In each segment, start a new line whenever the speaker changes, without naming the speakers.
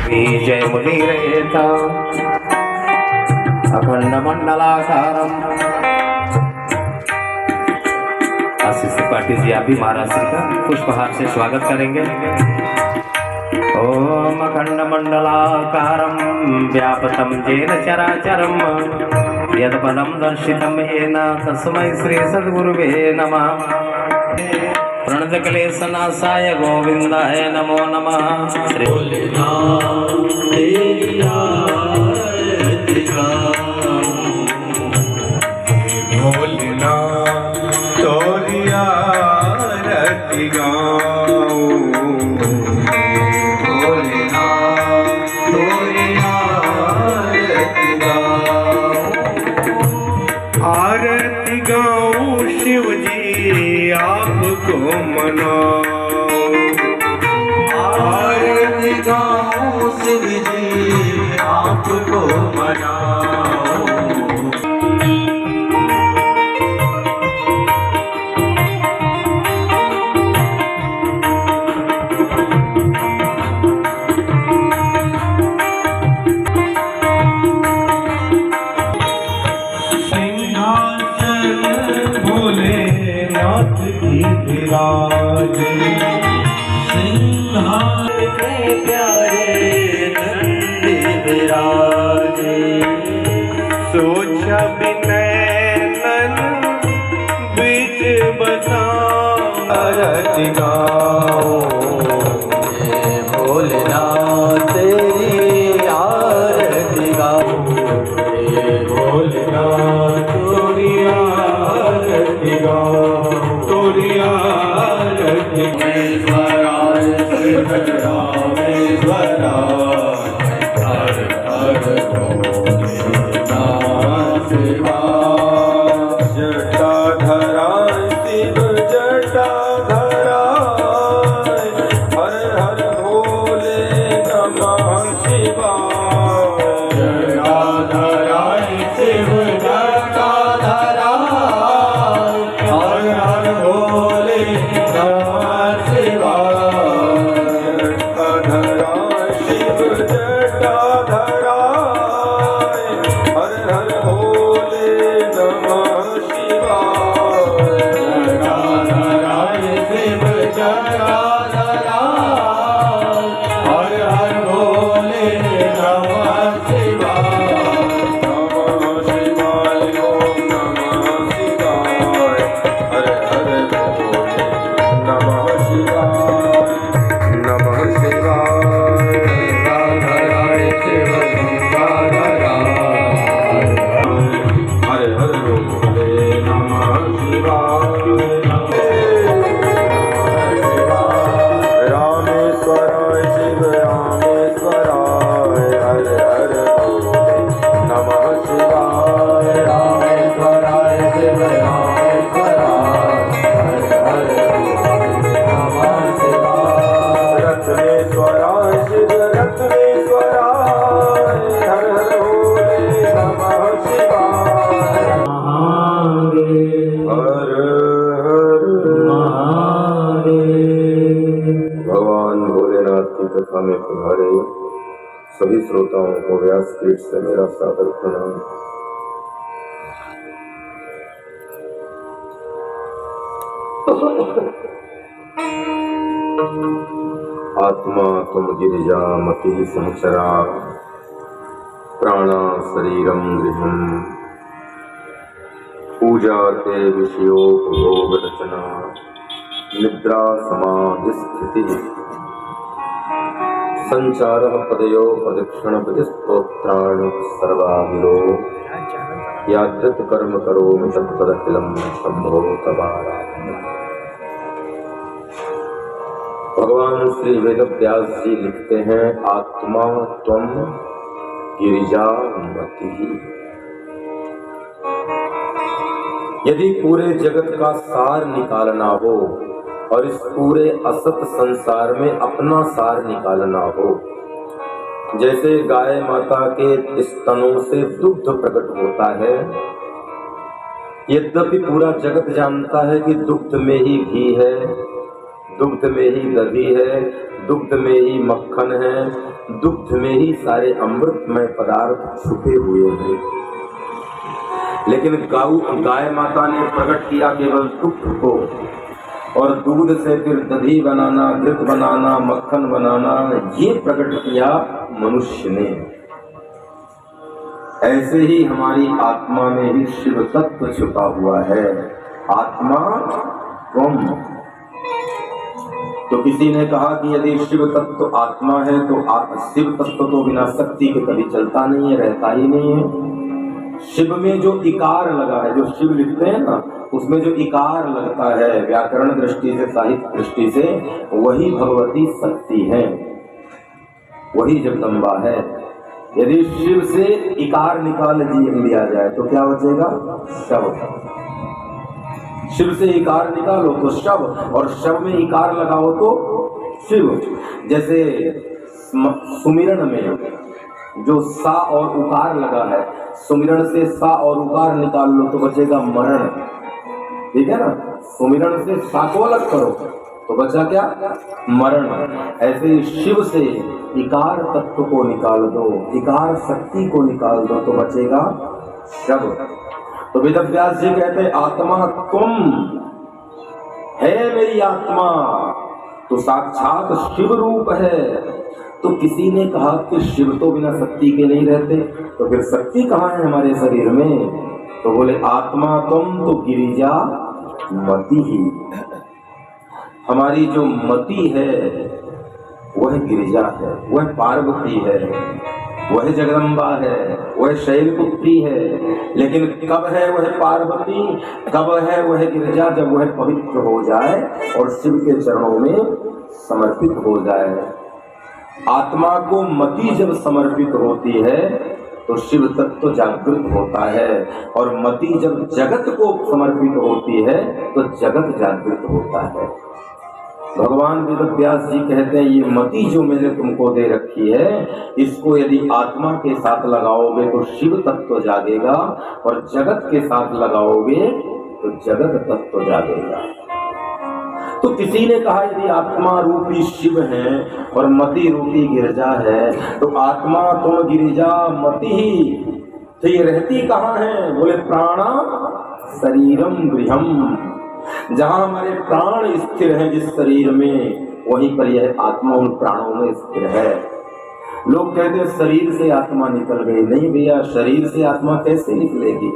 जय मुनिरेता अखंड मंडलाकारम। आशीष त्रिपाठी जी, आप भी महाराज श्री का पुष्पहार से स्वागत करेंगे। ओम अखंड मंडलाकारम व्यापतम येन चराचरम यत्पदं दर्शितं येन तस्मै श्री सद्गुरुवे नमः। प्रणतक्लेशनाशाय गोविंदाय नमो नमः। श्री
आरती गाऊं शिव जी आपको मनाओ,
आरती गाऊं शिव जी आपको मनाओ। सिंहासन के प्यारे नंदी विराजे,
सोचा बिनैनन बीच बसाओ।
आरती गाओ हे भोलेनाथ तेरी आरती गाओ, हे भोलेनाथ तेरी आरती गाओ, तेरी आरती। रामेश्वराय शिव रामेश्वराय हर हर भोलेनाथ शिवाय।
जटाधराय शिव जटाधराय हर हर भोले नमः शिवाय।
जटाधराय शिव जटाधराय हर हर भोले नमः शिवाय।
जटाधराय शिव जटाधराय हर हर भोले नमः शिवाय।
जटाधराय शिव जटाधराय हर हर भोले नमः शिवाय।
नमः शिवाय ओम नमः शिवाय हर हर भोले नमः शिवाय। नमः शिवाय
जटाधराय शिव जटाधराय
हर हर भोले नमः शिवाय। रामेश्वराय शिव रामेश्वराय हर हर भोले नमः शिवाय।
रामेश्वराय शिव रामेश्वराय हर हर भोले नमः शिवाय।
रत्नेश्वराय शिव रत्नेश्वराय हर हर भोले नमः शिवाय। हर हर भगवान भोलेनाथ की कथा में पधारे सभी श्रोताओं को व्यासपीठ से मेरा सादर प्रणाम। आत्मा तुम गिरिजा मति संचरा प्राणा शरीरम गृहम पूजा ते विषयोपभोग रचना निद्रा समाधि स्थिति संचार पदयो प्रदक्षिण प्रतिस्तोत्राण सर्वाभिरो यादृत कर्म करो तत्पदखिलम शंभो तबाराधना। भगवान श्री वेदव्यास जी लिखते हैं, आत्मा त्वम गिरिजा मति। यदि पूरे जगत का सार निकालना हो और इस पूरे असत संसार में अपना सार निकालना हो, जैसे गाय माता के स्तनों से दुग्ध प्रकट होता है, यद्यपि पूरा जगत जानता है कि दुग्ध में ही घी है, दुग्ध में ही दही है, दुग्ध में ही मक्खन है, दुग्ध में ही सारे अमृतमय पदार्थ छुपे हुए हैं। लेकिन गाय माता ने प्रकट किया केवल दुग्ध को, और दूध से फिर दही बनाना, घृत बनाना, मक्खन बनाना, ये प्रकट किया मनुष्य ने। ऐसे ही हमारी आत्मा में ही शिव तत्व छुपा हुआ है। आत्मा त्वम। तो किसी ने कहा कि यदि शिव तत्व आत्मा है तो शिव तत्व तो बिना शक्ति के कभी चलता नहीं है, रहता ही नहीं है। शिव में जो इकार लगा है, जो शिव लिखते हैं ना, उसमें जो इकार लगता है व्याकरण दृष्टि से, साहित्य दृष्टि से, वही भगवती शक्ति है, वही जगदम्बा है। यदि शिव से इकार निकाल लिया जाए तो क्या बचेगा? शव। शिव से इकार निकालो तो शव, और शव में इकार लगाओ तो शिव। जैसे सुमिरन में जो सा और उकार लगा है, सुमिरन से सा और उकार निकाल लो तो बचेगा मरण, ठीक है ना। सुमिरन से सा को अलग करो तो बचा क्या? मरण। ऐसे ही शिव से इकार तत्व को निकाल दो, इकार शक्ति को निकाल दो तो बचेगा शव। तो वेदव्यास जी कहते हैं आत्मा तुम है, मेरी आत्मा तो साक्षात शिव रूप है। तो किसी ने कहा कि शिव तो बिना शक्ति के नहीं रहते, तो फिर शक्ति कहाँ है हमारे शरीर में? तो बोले आत्मा तुम तो गिरिजा मति ही। हमारी जो मति है वह गिरिजा है, वह पार्वती है, वह जगदम्बा है, वह शैलपुत्री है। लेकिन कब है वह पार्वती, कब है वह गिरिजा? जब वह पवित्र हो जाए और शिव के चरणों में समर्पित हो जाए। आत्मा को मति जब समर्पित होती है तो शिव तत्व जागृत होता है, और मति जब जगत को समर्पित होती है तो जगत जागृत होता है। भगवान वेदव्यास जी कहते हैं ये मति जो मैंने तुमको दे रखी है, इसको यदि आत्मा के साथ लगाओगे तो शिव तत्व जागेगा, और जगत के साथ लगाओगे तो जगत तत्व जागेगा। तो किसी ने कहा यदि आत्मा रूपी शिव है और मति रूपी गिरिजा है, तो आत्मा तुम गिरिजा मति ही, तो ये रहती कहाँ है? बोले प्राणा शरीरम गृहम। जहां हमारे प्राण स्थिर हैं जिस शरीर में, वहीं पर यह आत्मा उन प्राणों में स्थिर है। लोग कहते हैं शरीर से आत्मा निकल गई। नहीं भैया, शरीर से आत्मा कैसे निकलेगी?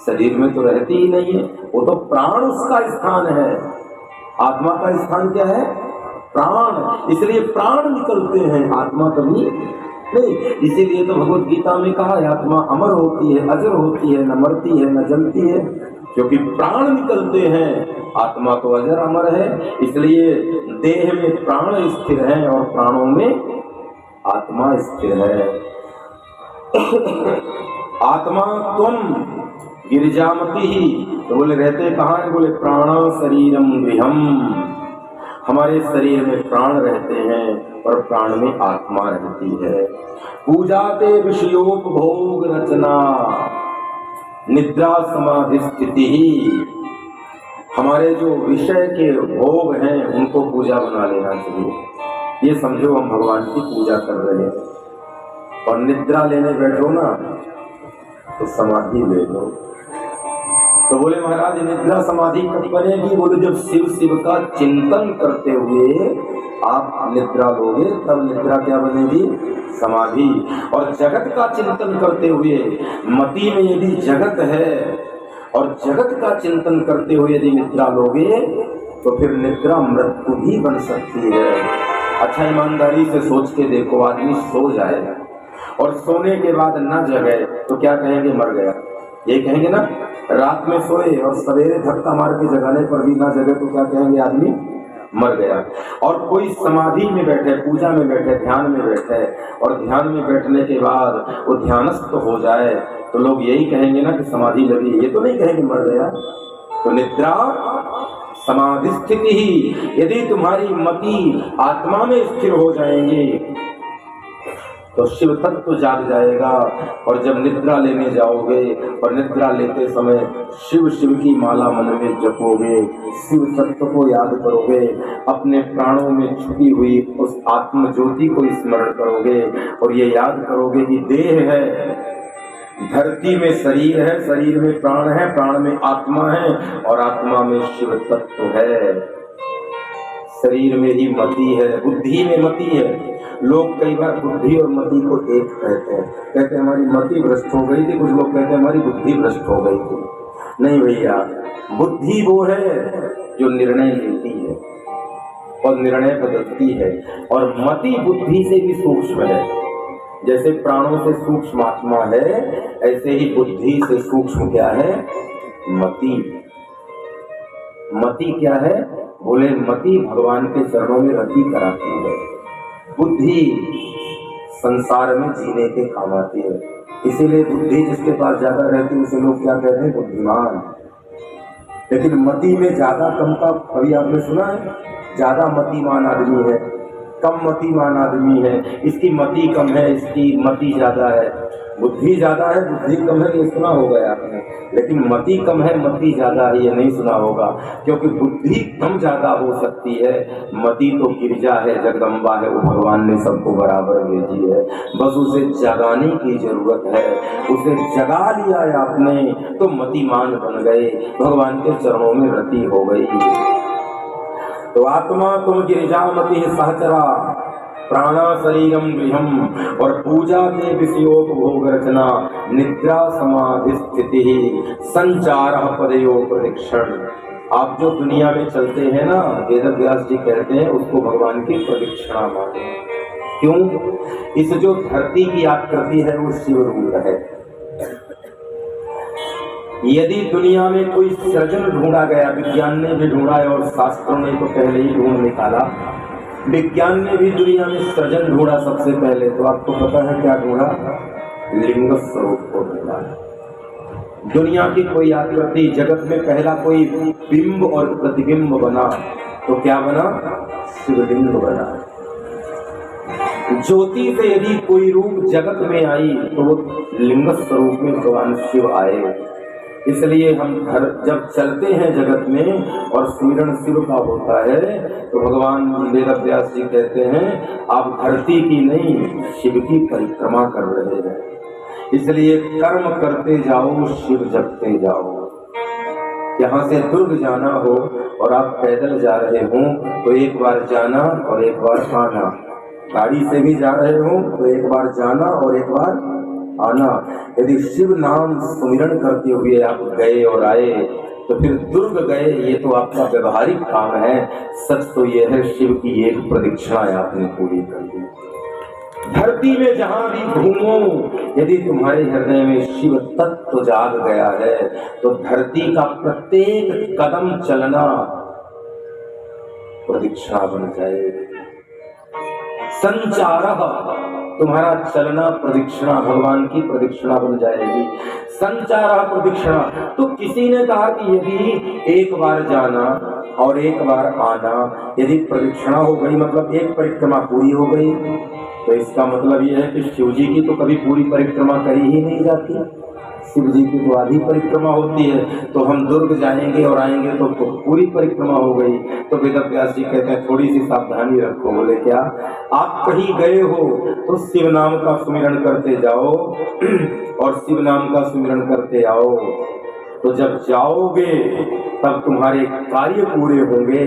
शरीर में तो रहती ही नहीं है, वो तो प्राण उसका स्थान है। आत्मा का स्थान क्या है? प्राण। इसलिए प्राण निकलते हैं, आत्मा कभी नहीं। इसीलिए तो भगवत गीता में कहा है आत्मा अमर होती है, अजर होती है, न मरती है न जलती है, क्योंकि प्राण निकलते हैं। आत्मा तो अजर अमर है, इसलिए देह में प्राण स्थिर है और प्राणों में आत्मा स्थिर है। आत्मा तुम गिरिजामती ही, तो बोले रहते कहाँ है? बोले प्राण शरीरम गृहम। हमारे शरीर में प्राण रहते हैं और प्राण में आत्मा रहती है। पूजाते विषयोपभोग रचना निद्रा समाधि स्थिति ही। हमारे जो विषय के भोग हैं उनको पूजा बना लेना चाहिए। ये समझो हम भगवान की पूजा कर रहे हैं, और निद्रा लेने बैठो ना तो समाधि ले लो। तो बोले महाराज निद्रा समाधि कब बनेगी? बोले जब शिव शिव का चिंतन करते हुए आप निद्रा लोगे तब निद्रा क्या बनेगी? समाधि। और जगत का चिंतन करते हुए, मति में यदि जगत है और जगत का चिंतन करते हुए यदि निद्रा लोगे तो फिर निद्रा मृत्यु भी बन सकती है। अच्छा ईमानदारी से सोच के देखो, आदमी सो जाएगा और सोने के बाद न जगे तो क्या कहेंगे? मर गया। ये कहेंगे ना। रात में सोए और सवेरे धक्का मार के जगाने पर भी ना जगे तो क्या कहेंगे? आदमी मर गया। और कोई समाधि में बैठे, पूजा में बैठे, ध्यान में बैठे, और ध्यान में बैठने के बाद वो ध्यानस्थ हो जाए तो लोग यही कहेंगे ना कि समाधि लगी। ये तो नहीं कहेंगे मर गया। तो निद्रा समाधि स्थिति ही। यदि तुम्हारी मति आत्मा में स्थिर हो जाएंगे तो शिव तत्व जाग जाएगा। और जब निद्रा लेने जाओगे और निद्रा लेते समय शिव शिव की माला मन में जपोगे, शिव तत्व को याद करोगे, अपने प्राणों में छुपी हुई उस आत्म ज्योति को स्मरण करोगे और ये याद करोगे कि देह है, धरती में शरीर है, शरीर में प्राण है, प्राण में आत्मा है और आत्मा में शिव तत्व है। शरीर में ही मति है, बुद्धि में मति है। लोग कई बार बुद्धि और मति को एक कहते हैं हमारी मति भ्रष्ट हो गई थी, कुछ लोग कहते हैं हमारी बुद्धि भ्रष्ट हो गई थी। नहीं भैया, बुद्धि वो है जो निर्णय लेती है और निर्णय बदलती है, और मति बुद्धि से भी सूक्ष्म है। जैसे प्राणों से सूक्ष्म आत्मा है, ऐसे ही बुद्धि से सूक्ष्म क्या है? मति। मति क्या है? बोले मति भगवान के चरणों में रति कराती है। बुद्धि संसार में जीने के काम आती है। इसीलिए बुद्धि जिसके पास ज्यादा रहती है उसे लोग क्या कहते हैं? बुद्धिमान। लेकिन मति में ज्यादा कम का कभी आपने सुना है? ज्यादा मतिमान आदमी है, कम मतिमान आदमी है, इसकी मति कम है, इसकी मति ज्यादा है। बुद्धि ज्यादा है, बुद्धि कम है, ये सुना होगा आपने। लेकिन मति कम है, मति ज्यादा है, ये नहीं सुना होगा। क्योंकि बुद्धि कम ज्यादा हो सकती है, मति तो गिरजा है, जगदम्बा है, वो भगवान ने सबको बराबर भेजी है। बस उसे जगाने की जरूरत है। उसे जगा लिया है आपने तो मतिमान बन गए, भगवान के चरणों में रति हो गई। तो आत्मा तुम गिरिजामति सहचरा प्राणा शरीरम गृहम, और पूजा के विषयोपभोग रचना निद्रा समाधि स्थिति संचार पदयो प्रदीक्षण। आप जो दुनिया में चलते हैं ना, वेद व्यास जी कहते हैं उसको भगवान की प्रदीक्षिणा माने। क्यों? इस जो धरती की आकृति है वो शिव रूप है। यदि दुनिया में कोई सृजन ढूंढा गया, विज्ञान ने भी ढूंढा है और शास्त्रों ने तो पहले ही ढूंढ निकाला। विज्ञान ने भी दुनिया में सृजन ढूंढा सबसे पहले, तो आपको पता है क्या ढूंढा? लिंग स्वरूप को ढूंढा। दुनिया की कोई आकृति, जगत में पहला कोई बिंब और प्रतिबिंब बना तो क्या बना? शिवलिंग बना। ज्योति से यदि कोई रूप जगत में आई तो वो लिंग स्वरूप में भगवान शिव आए। इसलिए हम जब चलते हैं जगत में और स्मरण शिव का होता है तो भगवान वेद व्यास जी कहते हैं आप धरती की नहीं शिव की परिक्रमा कर रहे हैं। इसलिए कर्म करते जाओ, शिव जपते जाओ। यहाँ से दुर्ग जाना हो और आप पैदल जा रहे हो तो एक बार जाना और एक बार आना। गाड़ी से भी जा रहे हो तो एक बार जाना और एक बार आना। यदि शिव नाम सुमिरन करते हुए आप गए और आए तो फिर दुर्ग गए, ये तो आपका व्यवहारिक काम है। सच तो यह है शिव की एक प्रदीक्षिणा आपने पूरी कर दी। धरती में जहां भी घूमो, यदि तुम्हारे हृदय में शिव तत्व जाग गया है तो धरती का प्रत्येक कदम चलना प्रदीक्षिणा बन जाएगी। संचार, तुम्हारा चलना प्रदीक्षिणा भगवान की प्रदीक्षिणा बन जाएगी। संचार प्रदीक्षिणा। तो किसी ने कहा कि यदि एक बार जाना और एक बार आना, यदि प्रदीक्षिणा हो गई मतलब एक परिक्रमा पूरी हो गई, तो इसका मतलब यह है कि शिव जी की तो कभी पूरी परिक्रमा करी ही नहीं जाती। शिव जी की तो आधी परिक्रमा होती है। तो हम दुर्ग जाएंगे और आएंगे तो पूरी परिक्रमा हो गई। तो वेद व्यास जी कहते हैं थोड़ी सी सावधानी रखो। बोले क्या? आप कहीं गए हो तो शिव नाम का सुमिरन करते जाओ और शिव नाम का सुमिरन करते आओ। तो जब जाओगे तब तुम्हारे कार्य पूरे होंगे,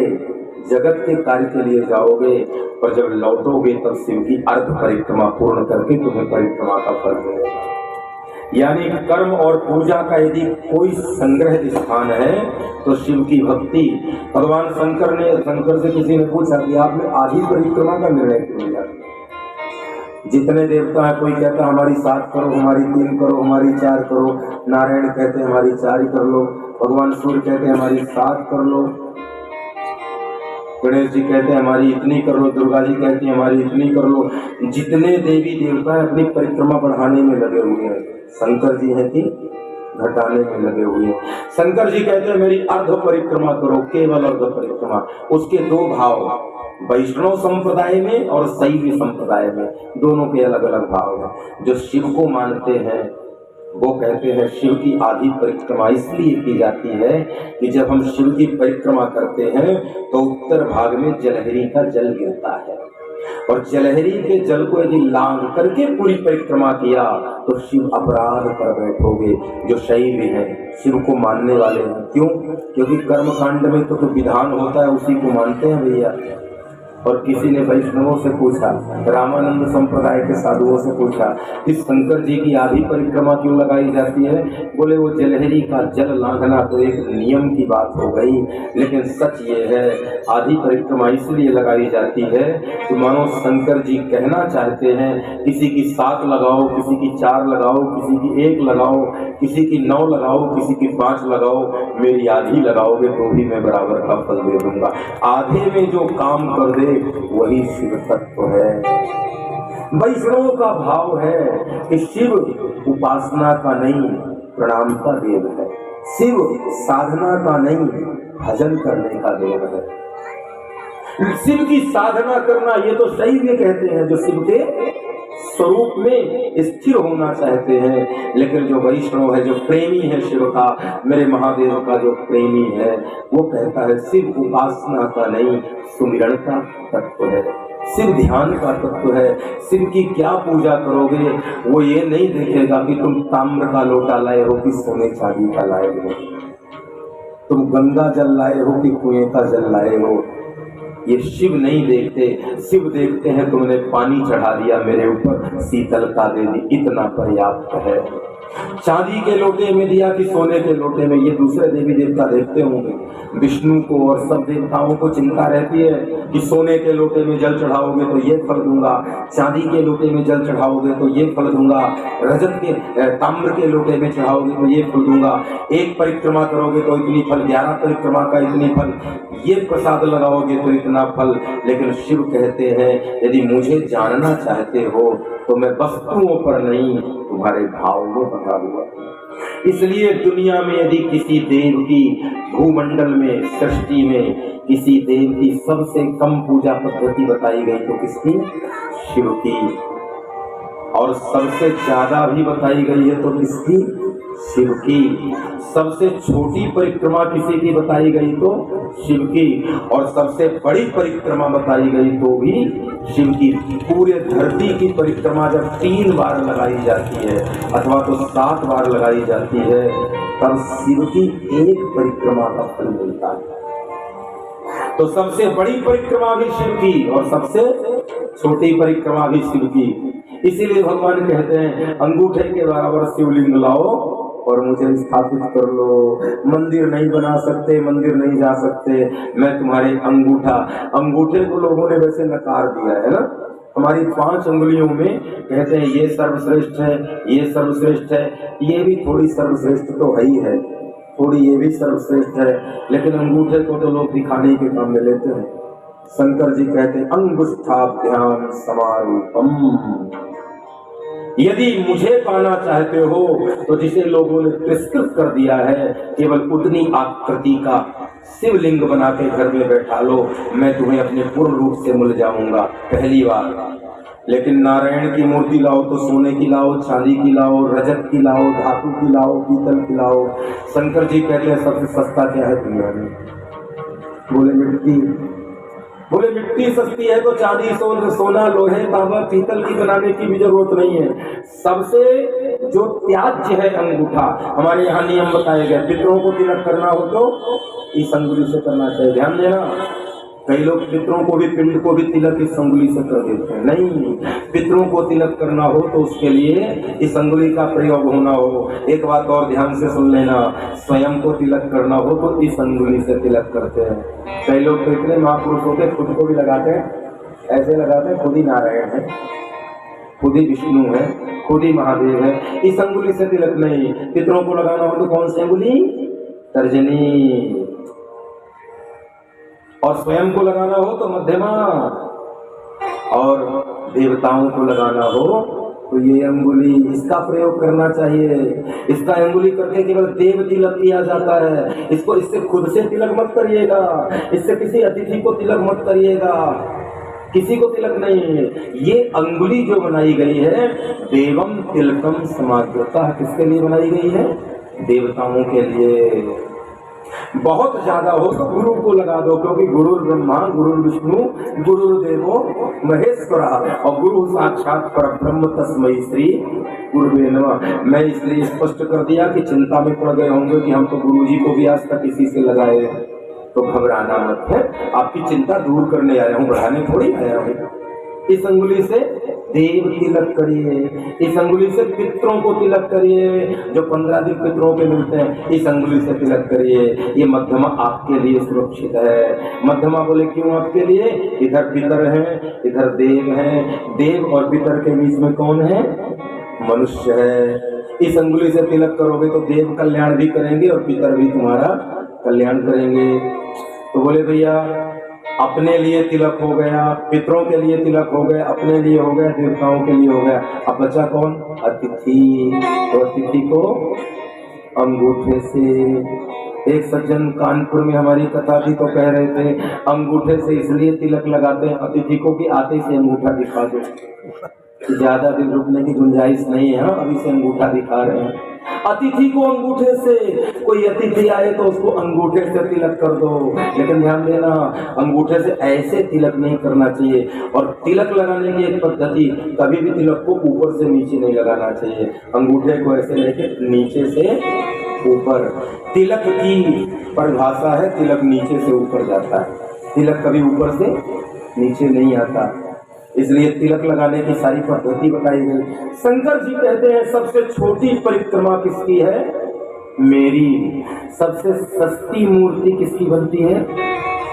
जगत के कार्य के लिए जाओगे, और जब लौटोगे तब शिव की अर्ध परिक्रमा पूर्ण करके तुम्हें परिक्रमा का फल मिलेगा। यानी कर्म और पूजा का यदि कोई संग्रह स्थान है तो शिव की भक्ति। भगवान शंकर से किसी ने पूछा कि आपने आधी परिक्रमा का निर्णय क्यों लिया? जितने देवता है, कोई कहता है हमारी 7 करो, हमारी 3 करो, हमारी 4 करो। नारायण कहते हैं हमारी 4 ही कर लो। भगवान सूर्य कहते हैं हमारी 7 कर लो। गणेश जी कहते हैं हमारी इतनी कर लो। दुर्गा जी कहती है हमारी इतनी कर लो। जितने देवी देवता है अपनी परिक्रमा बढ़ाने में लगे हुए हैं। शंकर जी हैं कि घटाने में लगे हुए हैं। शंकर जी कहते हैं मेरी अर्ध परिक्रमा करो, केवल अर्ध परिक्रमा। उसके 2 भाव, वैष्णव संप्रदाय में और शैव संप्रदाय में दोनों के अलग अलग भाव हैं। जो शिव को मानते हैं वो कहते हैं शिव की आधी परिक्रमा इसलिए की जाती है कि जब हम शिव की परिक्रमा करते हैं तो उत्तर भाग में जलहरी का जल गिरता है, और जलहरी के जल को यदि लांघ करके पूरी परिक्रमा किया तो शिव अपराध कर बैठोगे। जो शैव हैं, शिव को मानने वाले हैं, क्यों? क्योंकि कर्म कांड में तो विधान होता है, उसी को मानते हैं भैया। और किसी ने वैष्णवों से पूछा, रामानंद संप्रदाय के साधुओं से पूछा कि शंकर जी की आधी परिक्रमा क्यों लगाई जाती है? बोले वो जलहरी का जल लांघना तो एक नियम की बात हो गई, लेकिन सच ये है आधी परिक्रमा इसलिए लगाई जाती है कि मानो शंकर जी कहना चाहते हैं किसी की 7 लगाओ, किसी की 4 लगाओ, किसी की 1 लगाओ, किसी की 9 लगाओ, किसी की 5 लगाओ, मेरी आधी लगाओगे तो भी मैं बराबर का फल दे दूंगा। आधे में जो काम कर दे वही शिव तत्व है। वैष्णव का भाव है कि शिव उपासना का नहीं प्रणाम का देव है, शिव साधना का नहीं भजन करने का देव है। शिव की साधना करना ये तो सही भी कहते हैं जो शिव के स्वरूप में स्थिर होना चाहते हैं, लेकिन जो वैष्णव है, जो प्रेमी है शिव का, मेरे महादेव का जो प्रेमी है, वो कहता है शिव उपासना का नहीं सुमिरन का तत्व है, शिव ध्यान का तत्व है। शिव की क्या पूजा करोगे वो ये नहीं देखेगा कि तुम ताम्र का लोटा लाए हो कि सोने चांदी का लाए हो, तुम गंगा जल लाए हो कि कुएं का जल लाए हो, ये शिव नहीं देखते। शिव देखते हैं तुमने पानी चढ़ा दिया मेरे ऊपर, शीतलता दे दी, इतना पर्याप्त है। चांदी के लोटे में दिया कि सोने के लोटे में, ये दूसरे देवी देवता देखते होंगे। विष्णु को और सब देवताओं को चिंता रहती है कि सोने के लोटे में जल चढ़ाओगे तो ये फल दूंगा, चांदी के लोटे में जल चढ़ाओगे तो ये फल दूंगा, रजत के ताम्र के लोटे में चढ़ाओगे तो ये फल दूंगा, 1 परिक्रमा करोगे तो इतनी फल, 11 परिक्रमा का इतनी फल, ये प्रसाद लगाओगे तो इतना फल। लेकिन शिव कहते हैं यदि मुझे जानना चाहते हो तो मैं वस्तुओं पर नहीं तुम्हारे भाव में बता दूंगा। इसलिए दुनिया में यदि किसी देव की भूमंडल में, सृष्टि में किसी देव की सबसे कम पूजा पद्धति बताई गई तो किसकी? शिव की। और सबसे ज्यादा भी बताई गई है तो किसकी? शिव की। सबसे छोटी परिक्रमा किसी की बताई गई तो शिव की, और सबसे बड़ी परिक्रमा बताई गई तो भी शिव की। पूरे धरती की परिक्रमा जब 3 बार लगाई जाती है अथवा तो 7 बार लगाई जाती है तब शिव की 1 परिक्रमा का फल मिलता है। तो सबसे बड़ी परिक्रमा भी शिव की और सबसे छोटी परिक्रमा भी शिव की। इसीलिए भगवान कहते हैं अंगूठे के बराबर शिवलिंग लाओ और मुझे स्थापित कर लो। मंदिर नहीं बना सकते, मंदिर नहीं जा सकते, मैं तुम्हारे अंगूठे को लोगों ने वैसे नकार दिया है ना, हमारी 5 उंगलियों में कहते हैं ये सर्वश्रेष्ठ है, ये सर्वश्रेष्ठ है, ये भी थोड़ी सर्वश्रेष्ठ तो है ही है, थोड़ी ये भी सर्वश्रेष्ठ है, लेकिन अंगूठे को तो लोग दिखाने के काम में लेते हैं। शंकर जी कहते हैं अंगुष्ठाभ्याम समारूपम। यदि मुझे पाना चाहते हो तो जिसे लोगों ने तिरस्कृत कर दिया है केवल उतनी आकृति का शिवलिंग बना के घर में बैठा लो, मैं तुम्हें अपने पूर्ण रूप से मिल जाऊंगा पहली बार। लेकिन नारायण की मूर्ति लाओ तो सोने की लाओ, चांदी की लाओ, रजत की लाओ, धातु की लाओ, पीतल की लाओ। शंकर जी कहते हैं सबसे सस्ता क्या है दुनिया में? बोले मिट्टी। बोले मिट्टी सस्ती है तो चांदी, सोना, लोहे, तांबा, पीतल की बनाने की भी जरूरत नहीं है। सबसे जो त्याज्य है अंगूठा, हमारे यहाँ नियम बताए गए, पितरों को तिलक करना हो तो इस अंगुली से करना चाहिए। ध्यान देना, कई लोग पितरों को भी, पिंड को भी तिलक इस अंगुली से कर देते हैं। नहीं, पितरों को तिलक करना हो तो उसके लिए इस अंगुली का प्रयोग होना हो। एक बात और ध्यान से सुन लेना, स्वयं को तिलक करना हो तो इस अंगुली से तिलक करते हैं। कई लोग तो इतने महापुरुष होते खुद को भी लगाते हैं, ऐसे लगाते हैं खुद ही नारायण है, खुद ही विष्णु है, खुद ही महादेव है। इस अंगुली से तिलक नहीं। पितरों को लगाना हो तो कौन सी अंगुली? तर्जनी। और स्वयं को लगाना हो तो मध्यमा, और देवताओं को लगाना हो तो ये अंगुली इसका प्रयोग करना चाहिए। इसका अंगुली करके केवल देव तिलक किया जाता है। इससे खुद से तिलक मत करिएगा, इससे किसी अतिथि को तिलक मत करिएगा, किसी को तिलक नहीं। ये अंगुली जो बनाई गई है, देवम तिलकम समाग्रता, किसके लिए बनाई गई है? देवताओं के लिए। बहुत ज्यादा हो तो गुरु को लगा दो, क्योंकि गुरु ब्रह्मा, गुरु विष्णु, गुरुदेवो महेश्वरा, और गुरु साक्षात परब्रह्म तस्मै श्री गुरुवे नमः। मैं इसलिए स्पष्ट कर दिया कि चिंता में पड़ गए होंगे कि हम तो गुरु जी को भी आज तक किसी से लगाए, तो घबराना मत है। आपकी चिंता दूर करने आया हूँ, बढ़ाने थोड़ी आया हूँ। इस अंगुली से देव तिलक करिए, इस अंगुली से पितरों को तिलक करिए, जो 15 दिन पितरों के मिलते हैं, इस अंगुली से तिलक करिए। ये मध्यमा आपके लिए सुरक्षित है। मध्यमा बोले क्यों आपके लिए? इधर पितर हैं, इधर देव हैं। देव और पितर के बीच में कौन है? मनुष्य है। इस अंगुली से तिलक करोगे तो देव कल्याण भी करेंगे और पितर भी तुम्हारा कल्याण करेंगे। तो बोले भैया अपने लिए तिलक हो गया, पितरों के लिए तिलक हो गया, अपने लिए हो गया, देवताओं के लिए हो गया। अब बचा कौन? अतिथि। तो अतिथि को अंगूठे से। एक सज्जन कानपुर में हमारी कथा थी तो कह रहे थे अंगूठे से इसलिए तिलक लगाते हैं अतिथि को कि आते से अंगूठा दिखा दो, ज्यादा दिन रुकने की गुंजाइश नहीं है, अभी से अंगूठा दिखा रहे हैं। अतिथि को अंगूठे से, कोई अतिथि आए तो उसको अंगूठे से तिलक कर दो। लेकिन ध्यान देना, अंगूठे से ऐसे तिलक नहीं करना चाहिए। और तिलक लगाने की एक पद्धति, कभी भी तिलक को ऊपर से नीचे नहीं लगाना चाहिए। अंगूठे को ऐसे लेके नीचे से ऊपर। तिलक की परिभाषा है, तिलक नीचे से ऊपर जाता है, तिलक कभी ऊपर से नीचे नहीं आता। इसलिए तिलक लगाने की सारी पद्धति बताई गई। शंकर जी कहते हैं सबसे छोटी परिक्रमा किसकी है? मेरी। सबसे सस्ती मूर्ति किसकी बनती है?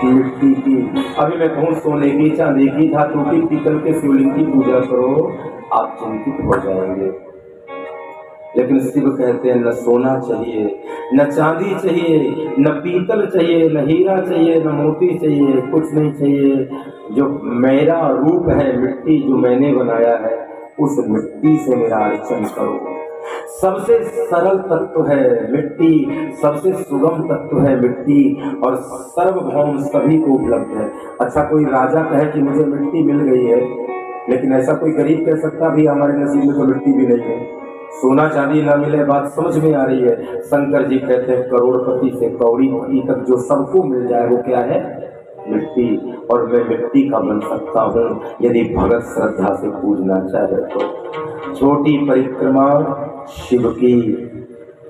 मिट्टी की। अभी मैं कहूँ सोने की, चांदी की, धातु की, पीतल के शिवलिंग की पूजा करो, आप चिंतित हो जाएंगे। लेकिन शिव कहते हैं न सोना चाहिए, न चांदी चाहिए, न पीतल चाहिए, न हीरा चाहिए, न मोती चाहिए, कुछ नहीं चाहिए। जो मेरा रूप है मिट्टी, जो मैंने बनाया है, उस मिट्टी से मेरा अर्चन करो। सबसे सरल तत्व है मिट्टी, सबसे सुगम तत्व है मिट्टी, और सर्वभौम सभी को उपलब्ध है। अच्छा कोई राजा कहे कि मुझे मिट्टी मिल गई है, लेकिन ऐसा कोई गरीब कह सकता भी हमारे नसीब में तो मिट्टी भी नहीं है, सोना चांदी ना मिले? बात समझ में आ रही है? शंकर जी कहते हैं करोड़पति से कौड़ीपति तक जो सबको मिल जाए वो क्या है? मिट्टी। और मैं मिट्टी का बन सकता हूँ यदि भगत श्रद्धा से पूजना चाहे तो। छोटी परिक्रमा शिव की,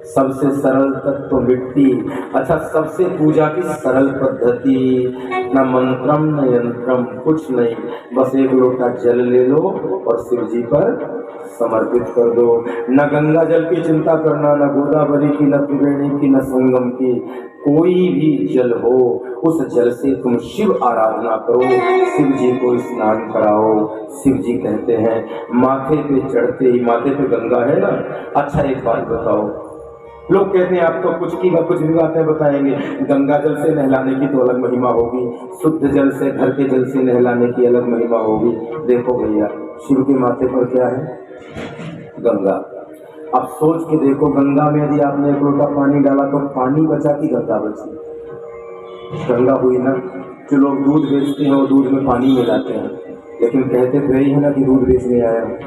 सबसे सरल तत्व मिट्टी। अच्छा सबसे पूजा की सरल पद्धति, न मंत्रम न यंत्रम, कुछ नहीं, बस एक लोटा जल ले लो और शिव जी पर समर्पित कर दो। न गंगा जल की चिंता करना, न गोदावरी की, न त्रिवेणी की, न संगम की, कोई भी जल हो उस जल से तुम शिव आराधना करो, शिव जी को स्नान कराओ। शिव जी कहते हैं माथे पे चढ़ते ही, माथे पे गंगा है ना। अच्छा एक बात बताओ, लोग कहते हैं आप तो कुछ भी बातें बताएंगे, गंगा जल से नहलाने की तो अलग महिमा होगी, शुद्ध जल से, घर के जल से नहलाने की अलग महिमा होगी। देखो भैया शिव के माथे पर क्या है? गंगा। अब सोच के देखो, गंगा में यदि आपने एक लोटा पानी डाला तो पानी बचा कि गंगा बची? गंगा हुई ना। जो लोग दूध बेचते हैं वो दूध में पानी मिलाते हैं, लेकिन कहते तो यही है ना कि दूध बेचने आया हूँ।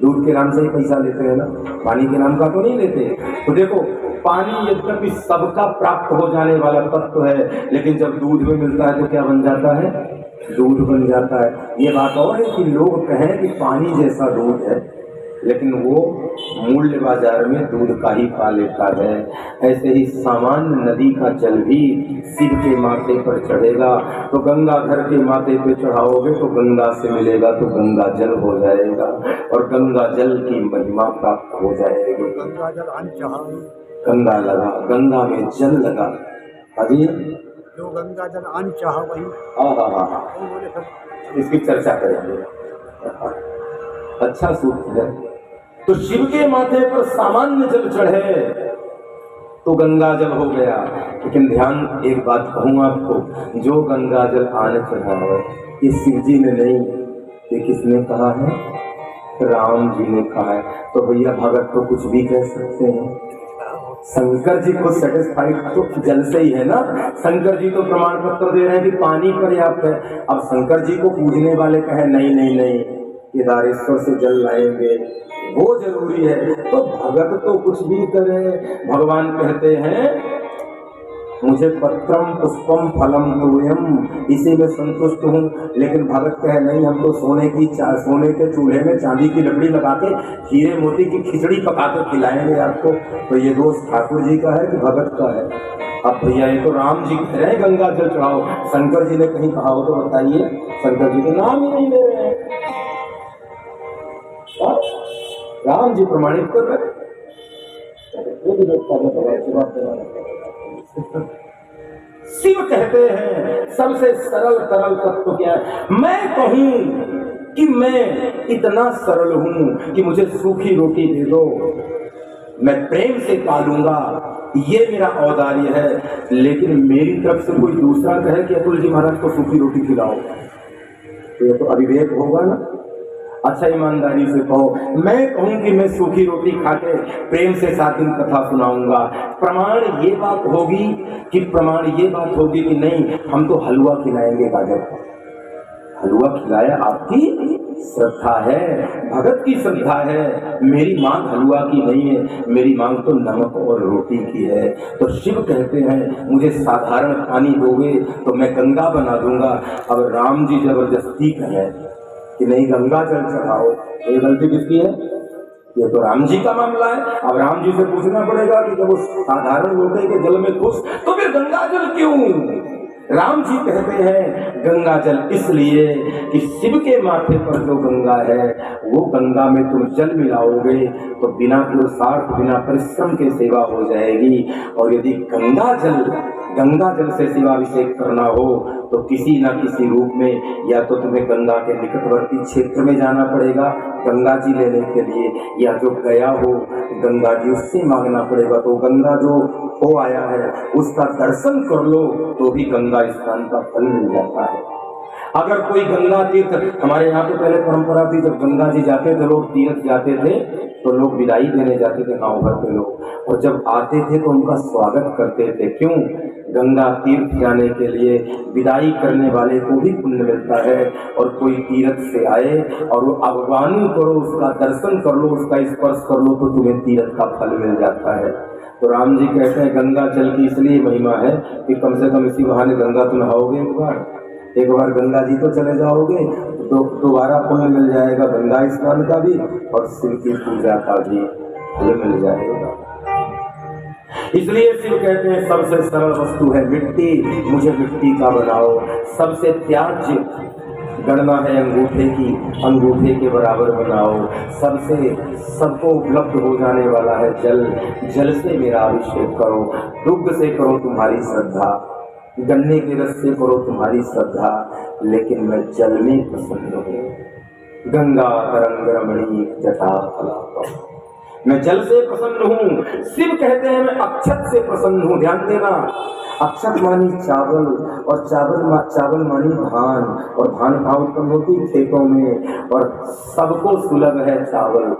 दूध के नाम से ही पैसा लेते हैं ना, पानी के नाम का तो नहीं लेते। तो देखो पानी यद्यपि सबका प्राप्त हो जाने वाला तत्व है, लेकिन जब दूध में मिलता है तो क्या बन जाता है? दूध बन जाता है। ये बात और है कि लोग कहें कि पानी जैसा दूध है, लेकिन वो मूल्य बाजार में दूध का ही पा लेता है। ऐसे ही सामान्य नदी का जल भी शिव के माथे पर चढ़ेगा तो गंगाधर के माथे पे चढ़ाओगे तो गंगा से मिलेगा तो गंगा जल हो जाएगा और गंगा जल की महिमा प्राप्त हो जाएगी।
गंगा जल अनचाह,
गंगा लगा, गंगा में जल लगा। अभी
जो गंगा जल अनचाह वही।
हाँ, इसकी चर्चा करेंगे। अच्छा सूत्र है। तो शिव के माथे पर सामान्य जल चढ़े तो गंगा जल हो गया। लेकिन ध्यान एक बात कहूँ आपको, जो गंगा जल आने चढ़ा है ये शिव जी ने नहीं, ये किसने कहा है? राम जी ने कहा है, तो भैया भगत तो कुछ भी कह सकते हैं। शंकर जी को सेटिस्फाइड तो जल से ही है ना। शंकर जी तो प्रमाण पत्र दे रहे हैं कि पानी पर्याप्त है। अब शंकर जी को पूजने वाले कहे नहीं नहीं नहीं, केदारेश्वर से जल लाएंगे, वो जरूरी है। तो भगत तो कुछ भी करे। भगवान कहते हैं मुझे पत्रम पुष्पम फलम तोयम, इसी में संतुष्ट हूँ। लेकिन भगत कहे नहीं, हम तो सोने के चूल्हे में चांदी की लकड़ी लगा के हीरे मोती की खिचड़ी पका कर खिलाएंगे आपको। तो ये दोष ठाकुर जी का है कि भगत का है? अब भैया ये तो राम जी कह रहे हैं गंगा जल चढ़ाओ, शंकर जी ने कहीं कहा हो तो बताइए। शंकर जी के नाम ही नहीं ले रहे हैं, राम जी प्रमाणित कर रहे। शिव कहते हैं सबसे सरल तरल तत्व क्या है? मैं कहूं कि मैं इतना सरल हूं कि मुझे सूखी रोटी दे दो, मैं प्रेम से पालूंगा, ये मेरा औदार्य है। लेकिन मेरी तरफ से कोई दूसरा कहे कि अतुल जी महाराज को सूखी रोटी खिलाओ, तो ये तो अविवेक होगा ना। अच्छा ईमानदारी से कहो, मैं कहूं कि मैं सूखी रोटी खाके प्रेम से 7 दिन कथा सुनाऊंगा, प्रमाण ये बात होगी कि नहीं हम तो हलवा खिलाएंगे गाजर का। हलवा खिलाया आपकी श्रद्धा है, भगत की श्रद्धा है। मेरी मांग हलवा की नहीं है, मेरी मांग तो नमक और रोटी की है। तो शिव कहते हैं मुझे साधारण पानी दोगे तो मैं गंगा बना दूंगा। अब राम जी जबरदस्ती कहें कि नहीं गंगा जल चढ़ाओ, ये गलती किसकी है? ये तो राम जी का मामला है। अब राम जी से पूछना पड़ेगा कि जब वो साधारण लोटे के जल में खुश, तो फिर गंगा जल क्यों? राम जी कहते हैं गंगा जल इसलिए कि शिव के माथे पर जो गंगा है वो गंगा में तुम जल मिलाओगे तो बिना पुरुषार्थ बिना परिश्रम के सेवा हो जाएगी। और यदि गंगा जल से शिवाभिषेक करना हो तो किसी न किसी रूप में या तो तुम्हें गंगा के निकटवर्ती क्षेत्र में जाना पड़ेगा गंगा जी लेने के लिए, या जो गया हो गंगा जी उससे मांगना पड़ेगा। तो गंगा जो हो आया है उसका दर्शन कर लो तो भी गंगा स्नान का फल मिल जाता है। अगर कोई गंगा तीर्थ, हमारे यहाँ तो पहले परंपरा थी जब गंगा जी जाते थे लोग तीर्थ जाते थे तो लोग विदाई देने जाते थे गांव भर के लोग, और जब आते थे तो उनका स्वागत करते थे। क्यों? गंगा तीर्थ जाने के लिए विदाई करने वाले को भी पुण्य मिलता है। और कोई तीर्थ से आए और वो आह्वान करो, उसका दर्शन कर लो, उसका स्पर्श कर लो तो तुम्हें तीर्थ का फल मिल जाता है। तो राम जी कहते हैं गंगा जल की इसलिए महिमा है कि कम से कम इसी बहाने गंगा तो नहाओगे एक बार गंगा जी तो चले जाओगे तो दोबारा पुण्य मिल जाएगा गंगा स्नान का भी और शिव की पूजा का भी फल मिल जाएगा। इसलिए शिव कहते हैं सबसे सरल वस्तु है मिट्टी, मुझे मिट्टी का बनाओ। सबसे त्याज्य गणना है अंगूठे की, अंगूठे के बराबर बनाओ। सबको उपलब्ध हो जाने वाला है जल, जल से मेरा अभिषेक करो। दुग्ध से करो तुम्हारी श्रद्धा, गन्ने के रस से करो तुम्हारी श्रद्धा, लेकिन मैं जल में प्रसन्न हूँ। गंगा तरंग रमणी जटा फलाप, मैं जल से प्रसन्न हूँ। शिव कहते हैं मैं अक्षत से प्रसन्न हूँ। ध्यान देना, अक्षत मानी चावल और चावल मानी धान, और धान कहाँ उत्पन्न होती? खेतों में। और सबको सुलभ है चावल,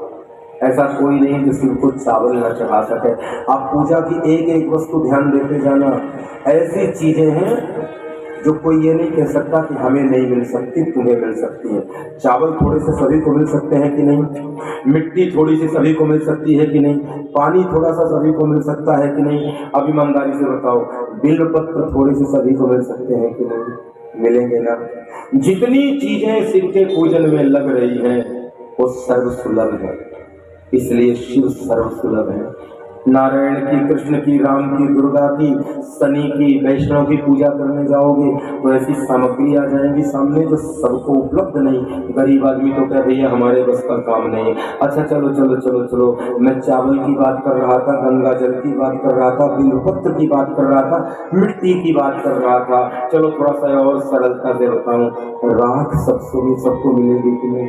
ऐसा कोई नहीं जो शिव को चावल न चढ़ा सके। आप पूजा की एक एक वस्तु ध्यान देते जाना। ऐसी चीजें हैं जो कोई ये नहीं कह सकता कि हमें नहीं मिल सकती, तुम्हें मिल सकती है। चावल थोड़े से सभी को मिल सकते हैं कि नहीं? मिट्टी थोड़ी सी सभी को मिल सकती है कि नहीं? पानी थोड़ा सा सभी को मिल सकता है कि नहीं? अब ईमानदारी से बताओ, बिल्वपत्र थोड़े से सभी को मिल सकते हैं कि नहीं? मिलेंगे ना। जितनी चीजें शिव के पूजन में लग रही हैं वो सर्वसुलभ है, इसलिए शिव सर्वसुलभ है। नारायण की, कृष्ण की, राम की, दुर्गा की, शनि की, वैष्णव की पूजा करने जाओगे तो ऐसी सामग्री आ जाएंगी सामने जो सबको उपलब्ध नहीं। गरीब आदमी तो कह भैया हमारे बस का काम नहीं है। अच्छा चलो चलो चलो चलो, मैं चावल की बात कर रहा था, गंगा जल की बात कर रहा था, बिल्वपत्र की बात कर रहा था, मिट्टी की बात कर रहा था। चलो थोड़ा सा और सरलता से बताऊं, राख सबको मिलेगी कि नहीं?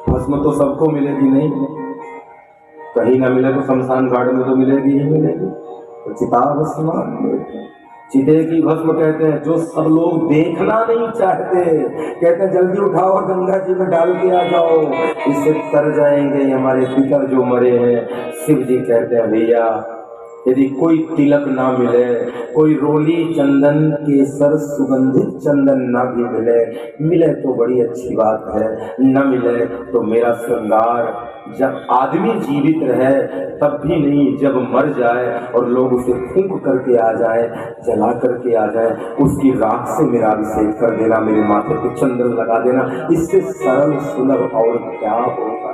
भस्म तो सबको मिलेगी नहीं? कहीं ना मिले तो शमशान घाट में तो मिलेगी ही मिलेगी। तो चिता भस्म चिते की भस्म कहते हैं जो सब लोग देखना नहीं चाहते, कहते हैं जल्दी उठाओ और गंगा जी में डाल के आ जाओ, इससे तर जाएंगे हमारे पितर जो मरे हैं। शिव जी कहते हैं भैया यदि कोई तिलक ना मिले, कोई रोली चंदन केसर सुगंधित चंदन ना भी मिले, मिले तो बड़ी अच्छी बात है, न मिले तो मेरा श्रृंगार जब आदमी जीवित रहे तब भी नहीं, जब मर जाए और लोग उसे फूंक करके आ जाए, जला करके आ जाए, उसकी राख से मेरा अभिषेक कर देना, मेरे माथे पे चंदन लगा देना, इससे सरल सुलभ और क्या होगा।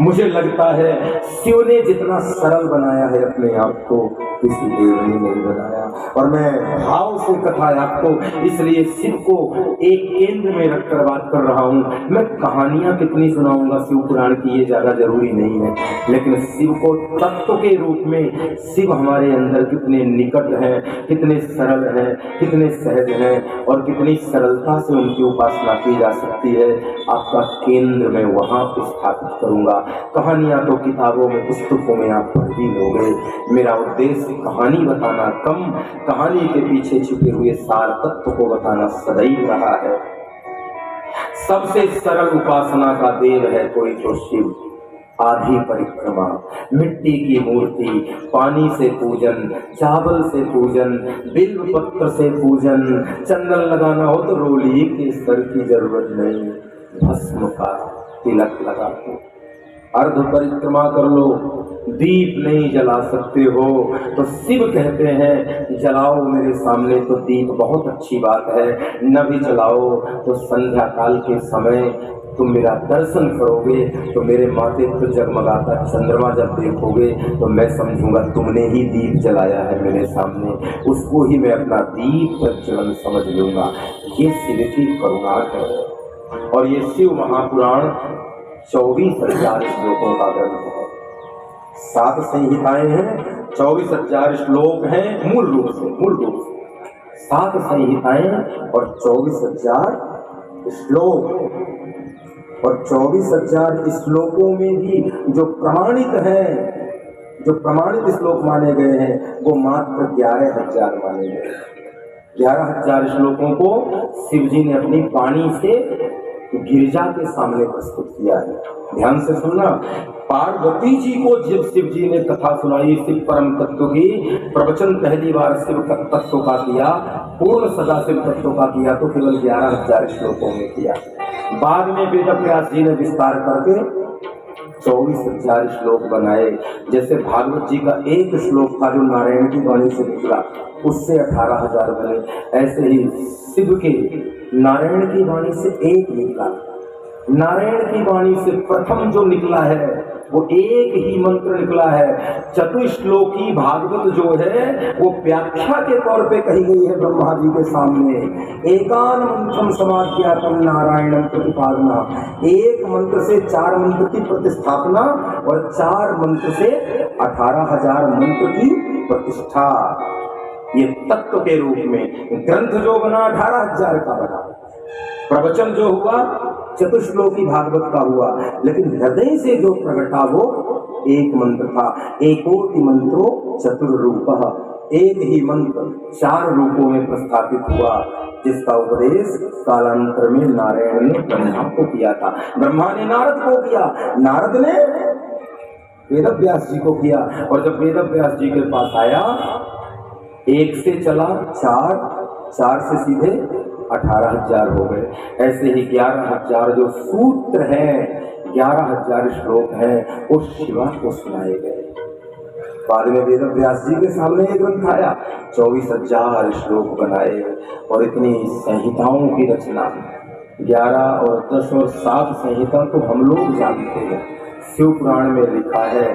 मुझे लगता है शिव ने जितना सरल बनाया है अपने आप को किसी देव ने नहीं बनाया। और मैं भाव से कथा आपको इसलिए शिव को एक केंद्र में रखकर बात कर रहा हूँ। मैं कहानियां कितनी सुनाऊंगा शिव पुराण की ये ज्यादा जरूरी नहीं है, लेकिन शिव को तत्व के रूप में शिव हमारे अंदर कितने निकट हैं, कितने सरल हैं, कितने सहज हैं और कितनी सरलता से उनकी उपासना की जा सकती है, आपका केंद्र मैं वहां स्थापित करूंगा। कहानियां तो किताबों में पुस्तकों में आप पढ़ भी लोगे। मेरा उद्देश्य कहानी बताना कम, कहानी के पीछे छिपे हुए सार तत्व को बताना सदैव रहा है। सबसे सरल उपासना का देव है कोई तो शिव। आधी परिक्रमा, मिट्टी की मूर्ति, पानी से पूजन, चावल से पूजन, बिल्व पत्र से पूजन, चंदन लगाना हो तो रोली के सर की जरूरत नहीं, भस्म का तिलक लगा दो, अर्ध परिक्रमा कर लो, दीप नहीं जला सकते हो तो शिव कहते हैं जलाओ मेरे सामने तो दीप बहुत अच्छी बात है, न भी जलाओ तो संध्या काल के समय तुम मेरा दर्शन करोगे तो मेरे माथे पर जगमगाता चंद्रमा जब देखोगे तो मैं समझूंगा तुमने ही दीप जलाया है मेरे सामने, उसको ही मैं अपना दीप प्रज्वलन समझ लूंगा। ये शिव की करुणा है। और ये शिव महापुराण 24,000 श्लोकों का ग्रंथ है। 7 संहिताएं हैं, 24,000 श्लोक हैं मूल रूप से 7 संहिताएं और 24,000 श्लोक। और 24,000 श्लोकों में भी जो प्रमाणित हैं, जो प्रमाणित श्लोक माने गए हैं वो मात्र 11,000 माने गए। 11,000 श्लोकों को शिव जी ने अपनी वाणी से गिरिजा के सामने प्रस्तुत किया है। ध्यान से सुनना, पार्वती जी को जब शिव जी ने कथा सुनाई शिव परम तत्व की, प्रवचन पहली बार शिव तत्व का किया, पूर्ण सदा शिव तत्व का किया तो केवल 11,000 श्लोकों में किया। बाद में वेद व्यास जी ने विस्तार करके 24,000 श्लोक बनाए। जैसे भागवत जी का एक श्लोक था जो नारायण की वाणी से निकला, उससे 18,000 बने। ऐसे ही शिव के नारायण की वाणी से एक निकला। नारायण की वाणी से प्रथम जो निकला है वो एक ही मंत्र निकला है। चतुश्लोकी भागवत जो है वो व्याख्या के तौर पे कही गई है ब्रह्मा जी के सामने। एकान मंत्रम समाज्ञातम नारायणम प्रतिपादना, एक मंत्र से 4 मंत्र की प्रतिस्थापना और 4 मंत्र से 18,000 मंत्र की प्रतिष्ठा। ये तत्व के रूप में ग्रंथ जो बना 18,000 का बना, प्रवचन जो हुआ चतुश्लोकी भागवत का हुआ, लेकिन हृदय से जो प्रगटा वो एक मंत्र था। एकोटि मंत्रो चतुर्रूपः, एक ही मंत्र 4 रूपों में प्रस्थापित हुआ, जिसका उपदेश कालांतर में नारायण ने ब्रह्मा को किया था। ब्रह्मा ने नारद को किया, नारद ने वेदव्यास जी को किया। और जब वेदव्यास जी के पास आया, 1 से चला 4, 4 से सीधे 18,000 हो गए। ऐसे ही 11,000 जो सूत्र हैं, 11,000 श्लोक हैं, वो शिवा को सुनाए गए। बाद में वेदव्यास जी के सामने एक ग्रंथ आया, 24,000 श्लोक बनाए और इतनी संहिताओं की रचना। 11 और 10 और 7 संहिता तो हम लोग जानते हैं। शिव पुराण में लिखा है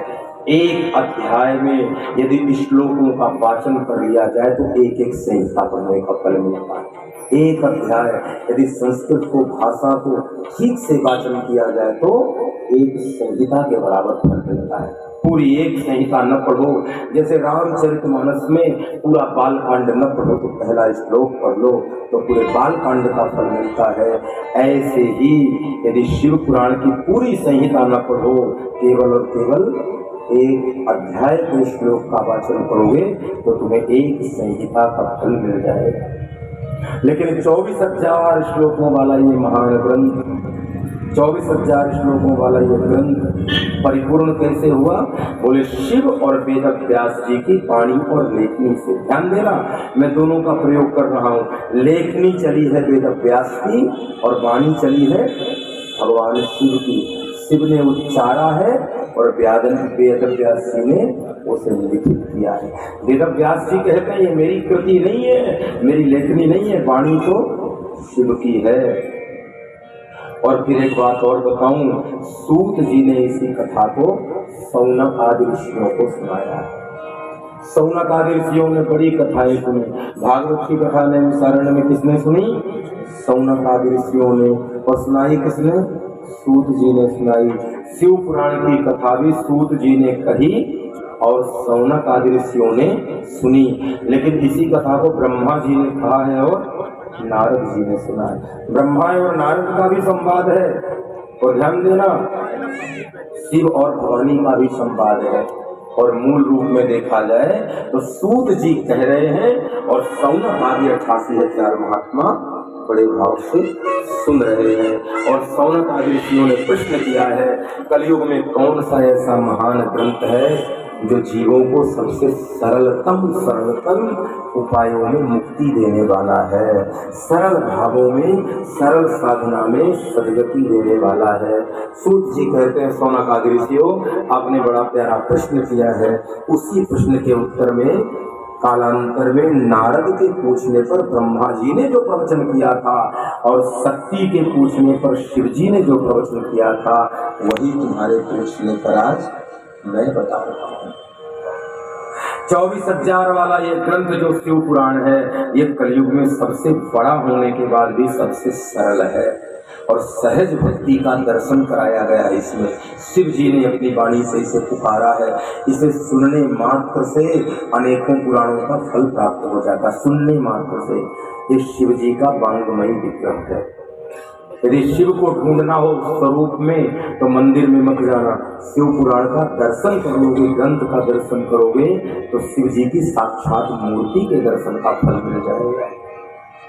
एक अध्याय में यदि श्लोकों का वाचन कर लिया जाए तो एक संहिता पढ़ने का फल मिलता है। एक अध्याय यदि संस्कृत को भाषा को ठीक से वाचन किया जाए तो एक संहिता के बराबर फल मिलता है। पूरी एक संहिता न पढ़ो, जैसे रामचरितमानस में पूरा बालकांड न पढ़ो तो पहला श्लोक पढ़ लो तो पूरे बालकांड का फल मिलता है। ऐसे ही यदि शिव पुराण की पूरी संहिता न पढ़ो, केवल और केवल एक अध्याय के श्लोक का वाचन करोगे तो तुम्हें एक संहिता का फल मिल जाएगा। लेकिन 24,000 श्लोकों वाला ये महान ग्रंथ, 24,000 श्लोकों वाला ये ग्रंथ परिपूर्ण कैसे हुआ? बोले शिव और वेद व्यास जी की वाणी और लेखनी से। ध्यान देना, मैं दोनों का प्रयोग कर रहा हूँ। लेखनी चली है वेद व्यास की और वाणी चली है भगवान शिव की। शिव ने उच्चारा है और वेद व्यास जी ने उसे लिखित किया है। वेद व्यास जी कहते हैं ये मेरी कृति नहीं है, मेरी लेखनी नहीं है, वाणी तो शिव की है। और फिर एक बात और बताऊं, सूत जी ने इसी कथा को सौनक आदि ऋषियों को सुनाया है। सौनक आदि ऋषियों ने बड़ी कथाएं सुनी। भागवत की कथा ने सारण में किसने सुनी? सौनक आदि ऋषियों ने। और सुनाई किसने? सूत जी ने सुनाई। शिव पुराण की कथा भी सूत जी ने कही और सौनक आदि ऋषियों ने सुनी। लेकिन इसी कथा को ब्रह्मा जी ने कहा है और नारद जी ने सुना है। ब्रह्मा और नारद का भी संवाद है। और ध्यान देना, शिव और भवानी का भी संवाद है। और मूल रूप में देखा जाए तो सूत जी कह रहे हैं और सौनक आदि 88,000 महात्मा बड़े भाव से सुन रहे हैं। और सौनक आदि ऋषियों ने प्रश्न किया है, कलयुग में कौन सा ऐसा महान ग्रंथ है जो जीवों को सबसे सरलतम उपायों में मुक्ति देने वाला है, सरल भावों में, सरल साधना में सदगति देने वाला है। सूत जी कहते हैं, सौनक आदि ऋषियों, आपने बड़ा प्यारा प्रश्न किया है। उसी प्रश्न के उत्तर में कालांतर में नारद के पूछने पर ब्रह्मा जी ने जो प्रवचन किया था और शक्ति के पूछने पर शिव जी ने जो प्रवचन किया था, वही तुम्हारे पूछने पर आज मैं बता रहा हूँ। 24,000 वाला ये ग्रंथ जो शिव पुराण है, ये कलयुग में सबसे बड़ा होने के बाद भी सबसे सरल है और सहज भक्ति का दर्शन कराया गया है। इसमें शिव जी ने अपनी वाणी से इसे पुकारा है। इसे सुनने मात्र से अनेकों पुराणों का फल प्राप्त हो जाता। सुनने मात्र से ये शिव जी का वांगमयी विग्रह है। यदि शिव को ढूंढना हो स्वरूप में तो मंदिर में मत जाना, शिव पुराण का दर्शन करोगे, ग्रंथ का दर्शन करोगे तो शिव जी की साक्षात मूर्ति के दर्शन का फल मिल जाएगा।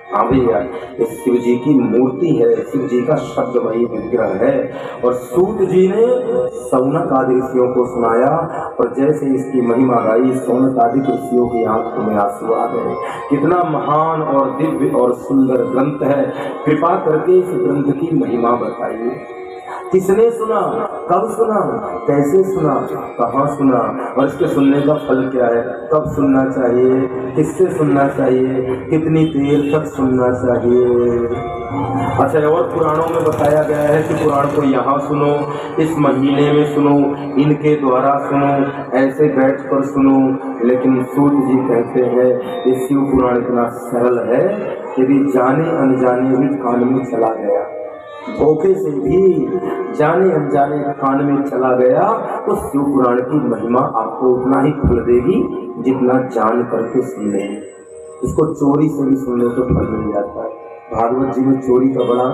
हाँ भैया, ये शिव जी की मूर्ति है, शिव जी का शब्दमयी विग्रह है। और सूत जी ने सौनक आदि ऋषियों को सुनाया और जैसे इसकी महिमा गाई, सौनक आदि ऋषियों की आंखों में आंसू आ गए। कितना महान और दिव्य और सुंदर ग्रंथ है। कृपा करके इस ग्रंथ की महिमा बताइए। किसने सुना, कब सुना, कैसे सुना, कहाँ सुना और इसके सुनने का फल क्या है, कब सुनना चाहिए, किससे सुनना चाहिए, कितनी देर तक सुनना चाहिए। अच्छा, और पुराणों में बताया गया है कि पुराण को यहाँ सुनो, इस महीने में सुनो, इनके द्वारा सुनो, ऐसे बैठ कर सुनो। लेकिन सूत जी कहते हैं ये शिव पुराण इतना सरल है, यदि जाने अनजाने भी कान में चला गया, धोखे से भी जाने अनजाने कान में चला गया, तो शिव पुराण की महिमा आपको उतना ही फल देगी जितना जान करके सुन लेंगे। इसको चोरी से भी सुन लो तो फल मिल जाता है। भागवत जी में चोरी का बड़ा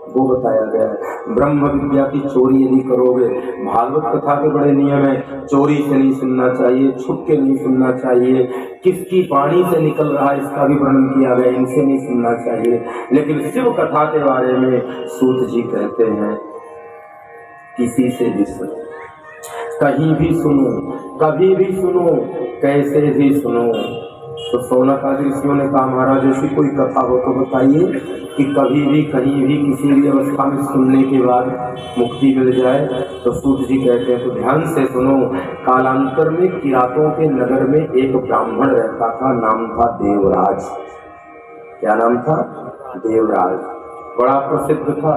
वो बताया गया है। ब्रह्म विद्या की चोरी यदि करोगे, भागवत कथा के बड़े नियम है। चोरी से नहीं सुनना चाहिए, छुप के नहीं सुनना चाहिए, किसकी वाणी से निकल रहा है इसका भी वर्णन किया गया, इनसे नहीं सुनना चाहिए। लेकिन शिव कथा के बारे में सूत जी कहते हैं किसी से भी सुनो, कहीं भी सुनो, कभी भी सुनो, कैसे भी सुनो। तो सौनक आदि ऋषियों ने कहा, महाराज ऐसी कोई कथा हो तो बताइए कि कभी भी कहीं भी किसी भी अवस्था में सुनने के बाद मुक्ति मिल जाए। तो सूत जी कहते हैं, तो ध्यान से सुनो। कालांतर में किरातों के नगर में एक ब्राह्मण रहता था, नाम था देवराज। क्या नाम था? देवराज। बड़ा प्रसिद्ध था।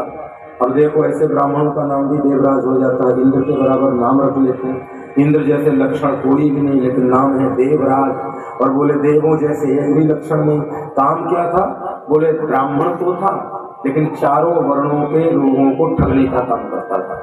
अब देखो, ऐसे ब्राह्मणों का नाम भी देवराज हो जाता है, इंद्र के बराबर नाम रख लेते हैं। इंद्र जैसे लक्षण कोई भी नहीं, लेकिन नाम है देवराज। और बोले देवों जैसे एक भी लक्षण नहीं। काम क्या था? बोले ब्राह्मण तो था, लेकिन चारों वर्णों के लोगों को ठगने का काम करता था।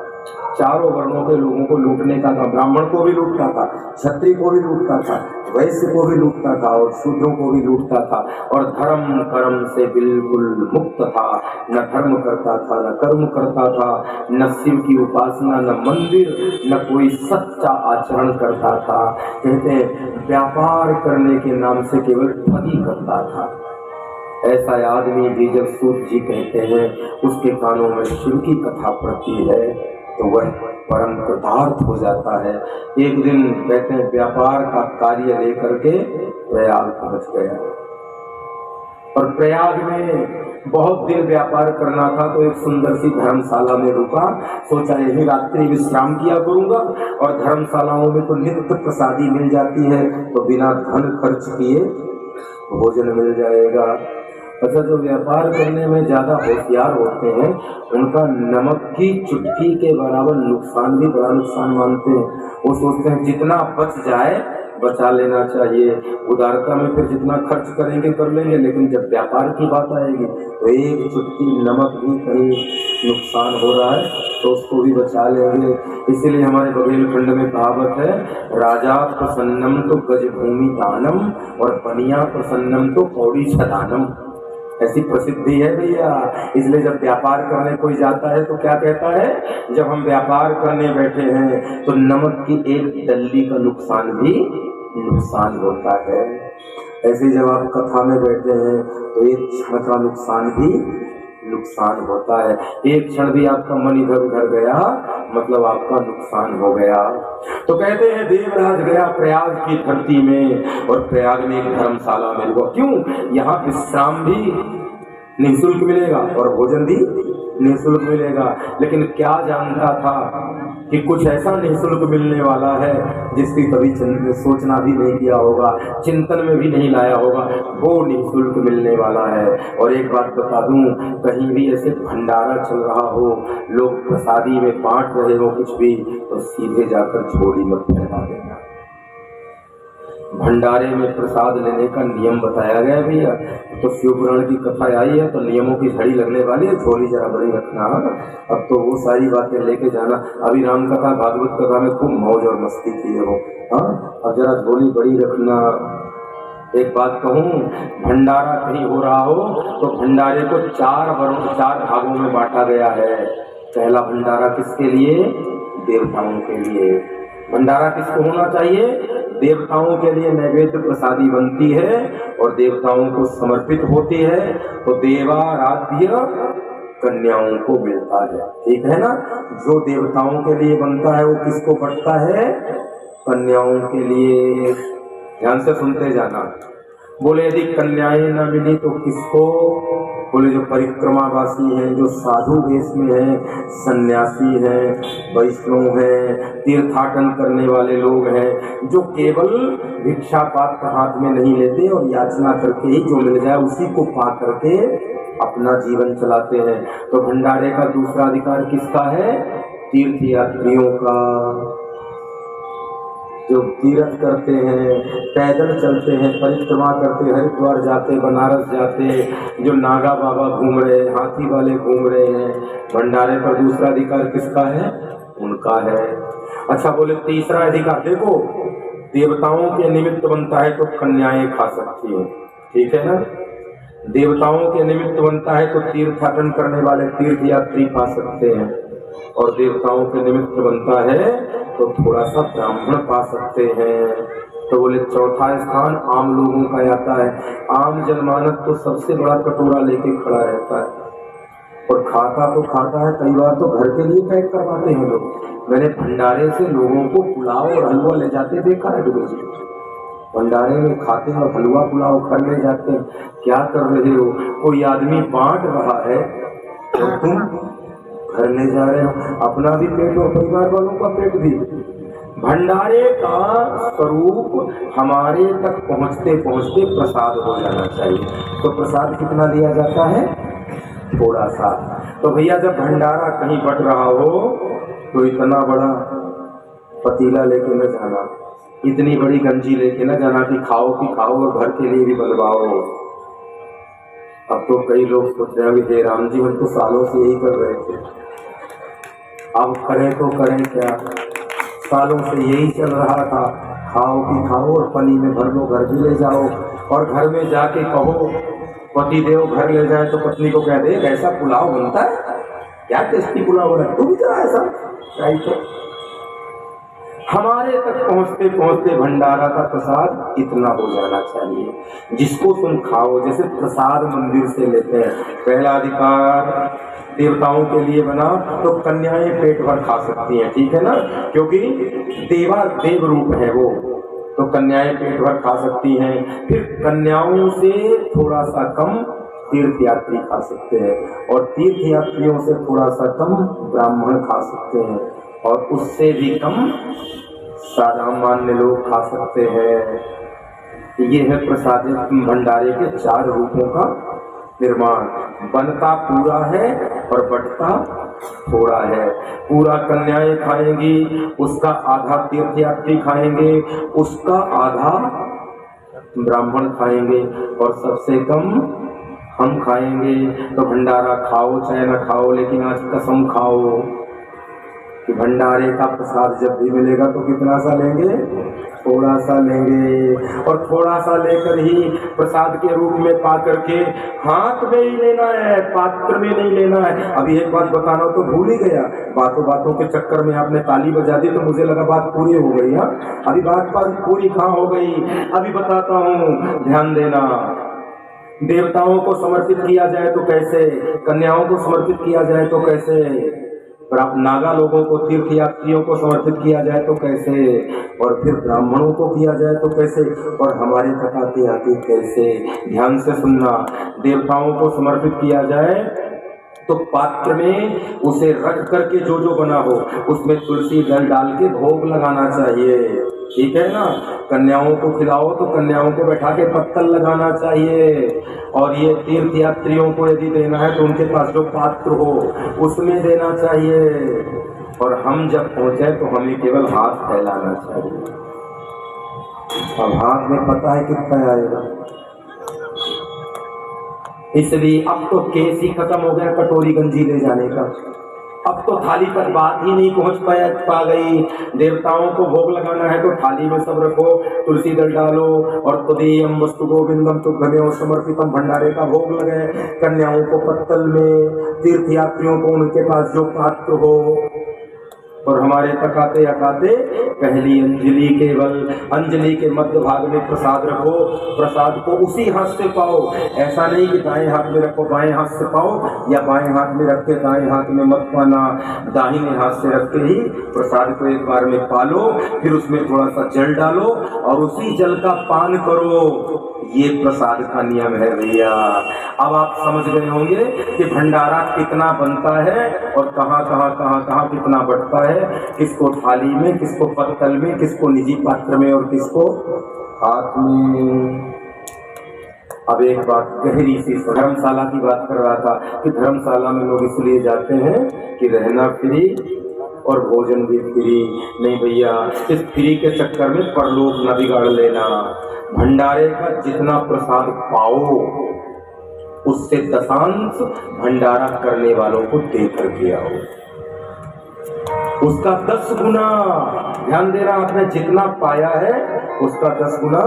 चारों वर्णों के लोगों को लूटने का था। ब्राह्मण को भी लूटता था, क्षत्रिय को भी लूटता था, वैश्य को भी लूटता था और शूद्रों को भी लूटता था। और धर्म कर्म से बिल्कुल मुक्त था, न धर्म करता था, न कर्म करता था, न शिव की उपासना, न मंदिर, न कोई सच्चा आचरण करता था। कहते हैं व्यापार करने के नाम से केवल ठगी करता था। ऐसा आदमी भी जब सूत जी कहते हैं उसके कानों में शिव की कथा पड़ती है तो वह परम कृतार्थ हो जाता है। एक दिन कहते हैं व्यापार का कार्य लेकर के प्रयाग पहुंच गया और प्रयाग में बहुत दिन व्यापार करना था तो एक सुंदर सी धर्मशाला में रुका। सोचा यही रात्रि विश्राम किया करूंगा और धर्मशालाओं में तो नित्य प्रसादी मिल जाती है तो बिना धन खर्च किए भोजन मिल जाएगा। अच्छा, जो व्यापार करने में ज्यादा होशियार होते हैं उनका नमक की चुटकी के बराबर नुकसान भी बड़ा नुकसान मानते हैं। वो सोचते हैं जितना बच जाए बचा लेना चाहिए। उदारता में फिर जितना खर्च करेंगे कर लेंगे, लेकिन जब व्यापार की बात आएगी तो एक चुटकी नमक भी कहीं नुकसान हो रहा है तो उसको भी बचा लेंगे। इसीलिए हमारे बघेलखंड में कहावत है, राजा प्रसन्नम तो गज भूमि दानम और बनिया प्रसन्नम तो कौड़ी छदानम। ऐसी प्रसिद्धि है भैया। इसलिए जब व्यापार करने कोई जाता है तो क्या कहता है, जब हम व्यापार करने बैठे हैं तो नमक की एक डल्ली का नुकसान भी नुकसान होता है। ऐसे जब आप कथा में बैठे हैं तो एक क्षण का नुकसान भी नुकसान होता है। एक क्षण भी आपका मन इधर उधर गया मतलब आपका नुकसान हो गया। तो कहते हैं देवराज गया प्रयाग की धरती में और प्रयाग में एक धर्मशाला में रुका। क्यों? यहाँ विश्राम भी निःशुल्क मिलेगा और भोजन भी निःशुल्क मिलेगा। लेकिन क्या जानता था कि कुछ ऐसा निःशुल्क मिलने वाला है जिसकी कभी सोचना भी नहीं किया होगा, चिंतन में भी नहीं लाया होगा, वो निःशुल्क मिलने वाला है। और एक बात बता दूं, कहीं भी ऐसे भंडारा चल रहा हो, लोग प्रसादी में बांट रहे हो कुछ भी, तो सीधे जाकर झोली मत फैला देना। भंडारे में प्रसाद लेने का नियम बताया गया भैया। तो शिव पुराण की कथा आई है तो नियमों की झड़ी लगने वाली है, झोली जरा बड़ी रखना। अब तो वो सारी बातें लेके जाना। अभी राम कथा भागवत कथा में खूब मौज और मस्ती किए हो, हाँ, अब जरा झोली बड़ी रखना। एक बात कहूँ, भंडारा कहीं हो रहा हो तो भंडारे को चार भागों में बांटा गया है। पहला भंडारा किसके लिए? देवताओं के लिए। भंडारा किसको होना चाहिए? देवताओं के लिए नैवेद्य प्रसादी बनती है और देवताओं को समर्पित होती है तो देवाराध्य कन्याओं को मिलता है। ठीक है ना? जो देवताओं के लिए बनता है वो किसको बंटता है? कन्याओं के लिए। ध्यान से सुनते जाना। बोले यदि कन्याएं न मिली तो किसको? बोले जो परिक्रमावासी हैं, जो साधु वेश में हैं, सन्यासी हैं, वैष्णव हैं, तीर्थाटन करने वाले लोग हैं, जो केवल भिक्षा पात्र हाथ में नहीं लेते और याचना करके ही जो मिल जाए उसी को पा करके अपना जीवन चलाते हैं। तो भंडारे का दूसरा अधिकार किसका है? तीर्थ यात्रियों का। जो तीर्थ करते हैं, पैदल चलते हैं, परिक्रमा करते, हरिद्वार जाते, बनारस जाते, जो नागा बाबा घूम रहे हैं, हाथी वाले घूम रहे हैं, भंडारे पर दूसरा अधिकार किसका है? उनका है। अच्छा, बोले तीसरा अधिकार देखो, देवताओं के निमित्त बनता है तो कन्याएं खा सकती हैं। ठीक है ना? देवताओं के निमित्त बनता है तो तीर्थाटन करने वाले तीर्थ यात्री खा सकते हैं और देवताओं के निमित्त बनता है तो थोड़ा सा ब्राह्मण पा सकते हैं। तो बोले चौथा स्थान आम लोगों का आता है। आम जनमानस तो सबसे बड़ा कटोरा लेके खड़ा रहता है और खाता तो खाता है, कई बार तो घर के लिए पैक करवाते हैं लोग। मैंने भंडारे से लोगों को पुलाव और हलवा ले जाते देखा है। डुबे जी भंडारे में खाते हैं और हलवा पुलाव घर ले जाते हैं। क्या कर रहे हो? कोई आदमी बांट रहा है और तुम घर ले जा रहे हो, अपना भी पेट और परिवार वालों का पेट भी। भंडारे का स्वरूप हमारे तक पहुंचते पहुंचते प्रसाद हो जाना चाहिए। तो प्रसाद कितना दिया जाता है? थोड़ा सा। तो भैया जब भंडारा कहीं बट रहा हो तो इतना बड़ा पतीला लेके न जाना, इतनी बड़ी गंजी लेके न जाना कि खाओ कि खाओ और घर के लिए भी बनवाओ। अब तो कई लोग सोच रहे हैं हे राम जी, हम तो सालों से यही कर रहे थे। अब करें तो करें क्या, सालों से यही चल रहा था, खाओ कि खाओ और पनी में भर लो, घर भी ले जाओ, और घर में जाके कहो पति देव घर ले जाए तो पत्नी को कह दे ऐसा पुलाव बनता है, क्या टेस्टी पुलाव हो रहा है, तू भी करा ऐसा ट्राई कर। हमारे तक पहुंचते पहुंचते भंडारा का प्रसाद इतना हो जाना चाहिए जिसको तुम खाओ। जैसे प्रसाद मंदिर से लेते हैं, पहला अधिकार देवताओं के लिए बना तो कन्याएं पेट भर खा सकती हैं, ठीक है ना, क्योंकि देवा देव रूप है वो, तो कन्याएं पेट भर खा सकती हैं। फिर कन्याओं से थोड़ा सा कम तीर्थ यात्री खा सकते हैं, और तीर्थ यात्रियों से थोड़ा सा कम ब्राह्मण खा सकते हैं, और उससे भी कम सामान्य लोग खा सकते हैं। ये है प्रसाद भंडारे के 4 रूपों का निर्माण। बनता पूरा है और बंटता थोड़ा है। पूरा कन्याएं खाएंगी, उसका आधा तीर्थयात्री खाएंगे, उसका आधा ब्राह्मण खाएंगे, और सबसे कम हम खाएंगे। तो भंडारा खाओ चाहे ना खाओ, लेकिन आज कसम खाओ कि भंडारे का प्रसाद जब भी मिलेगा तो कितना सा लेंगे, थोड़ा सा लेंगे, और थोड़ा सा लेकर ही प्रसाद के रूप में पा करके हाथ में ही लेना है, पात्र में नहीं लेना है। अभी एक बात बताना तो भूल ही गया, बातों बातों के चक्कर में आपने ताली बजा दी तो मुझे लगा बात पूरी हो गई। हाँ, अभी बात पूरी कहाँ हो गई, अभी बताता हूँ, ध्यान देना। देवताओं को समर्पित किया जाए तो कैसे, कन्याओं को समर्पित किया जाए तो कैसे, नागा लोगों को तीर्थयात्रियों को समर्पित किया जाए तो कैसे, और फिर ब्राह्मणों को किया जाए तो कैसे, और हमारे बताते आते कैसे। ध्यान से सुनना, देवताओं को समर्पित किया जाए तो पात्र में उसे रख करके जो जो बना हो उसमें तुलसी जल डाल के भोग लगाना चाहिए, ठीक है ना। कन्याओं को खिलाओ तो कन्याओं को बैठा के पत्तल लगाना चाहिए, और ये तीर्थ यात्रियों को यदि देना है तो उनके पास जो पात्र हो उसमें देना चाहिए, और हम जब पहुंचे तो हमें केवल हाथ फैलाना चाहिए। अब हाथ में पता है कितना आएगा, इसलिए अब तो केस ही खत्म हो गया कटोरी गंजी ले जाने का। अब तो थाली पर बात ही नहीं पा गई। देवताओं को भोग लगाना है तो थाली में सब रखो, तुलसी दल डालो, और तदीयम वस्तु गोविंदम तुभ्यमेव समर्पितम, भंडारे का भोग लगे। कन्याओं को पत्तल में, तीर्थ यात्रियों को उनके पास जो पात्र हो, और हमारे तक आते अकाते पहली अंजलि, केवल अंजलि के मध्य भाग में प्रसाद रखो। प्रसाद को उसी हाथ से पाओ, ऐसा नहीं कि दाएं हाथ में रखो बाएं हाथ से पाओ, या बाएं हाथ में रख के दाएं हाथ में मत पाना, दाहिने हाथ से रख के ही प्रसाद को एक बार में पालो, फिर उसमें थोड़ा सा जल डालो और उसी जल का पान करो। ये प्रसाद का नियम है भैया। अब आप समझ गए होंगे कि भंडारा कितना बनता है और कहाँ कहाँ कहाँ कहाँ कितना बढ़ता है, किसको थाली में, किसको पत्तल में, किसको निजी पात्र में, और किसको हाथ में। अब एक बात गहरी सी, धर्मशाला की बात कर रहा था कि धर्मशाला में लोग इसलिए जाते हैं कि रहना फ्री और भोजन भी फ्री। नहीं भैया, इस फ्री के चक्कर में परलोक न बिगाड़ लेना। भंडारे का जितना प्रसाद पाओ उससे 10 भंडारा करने वालों को दे करके आओ, उसका 10 गुना। ध्यान दे रहा, आपने जितना पाया है उसका 10 गुना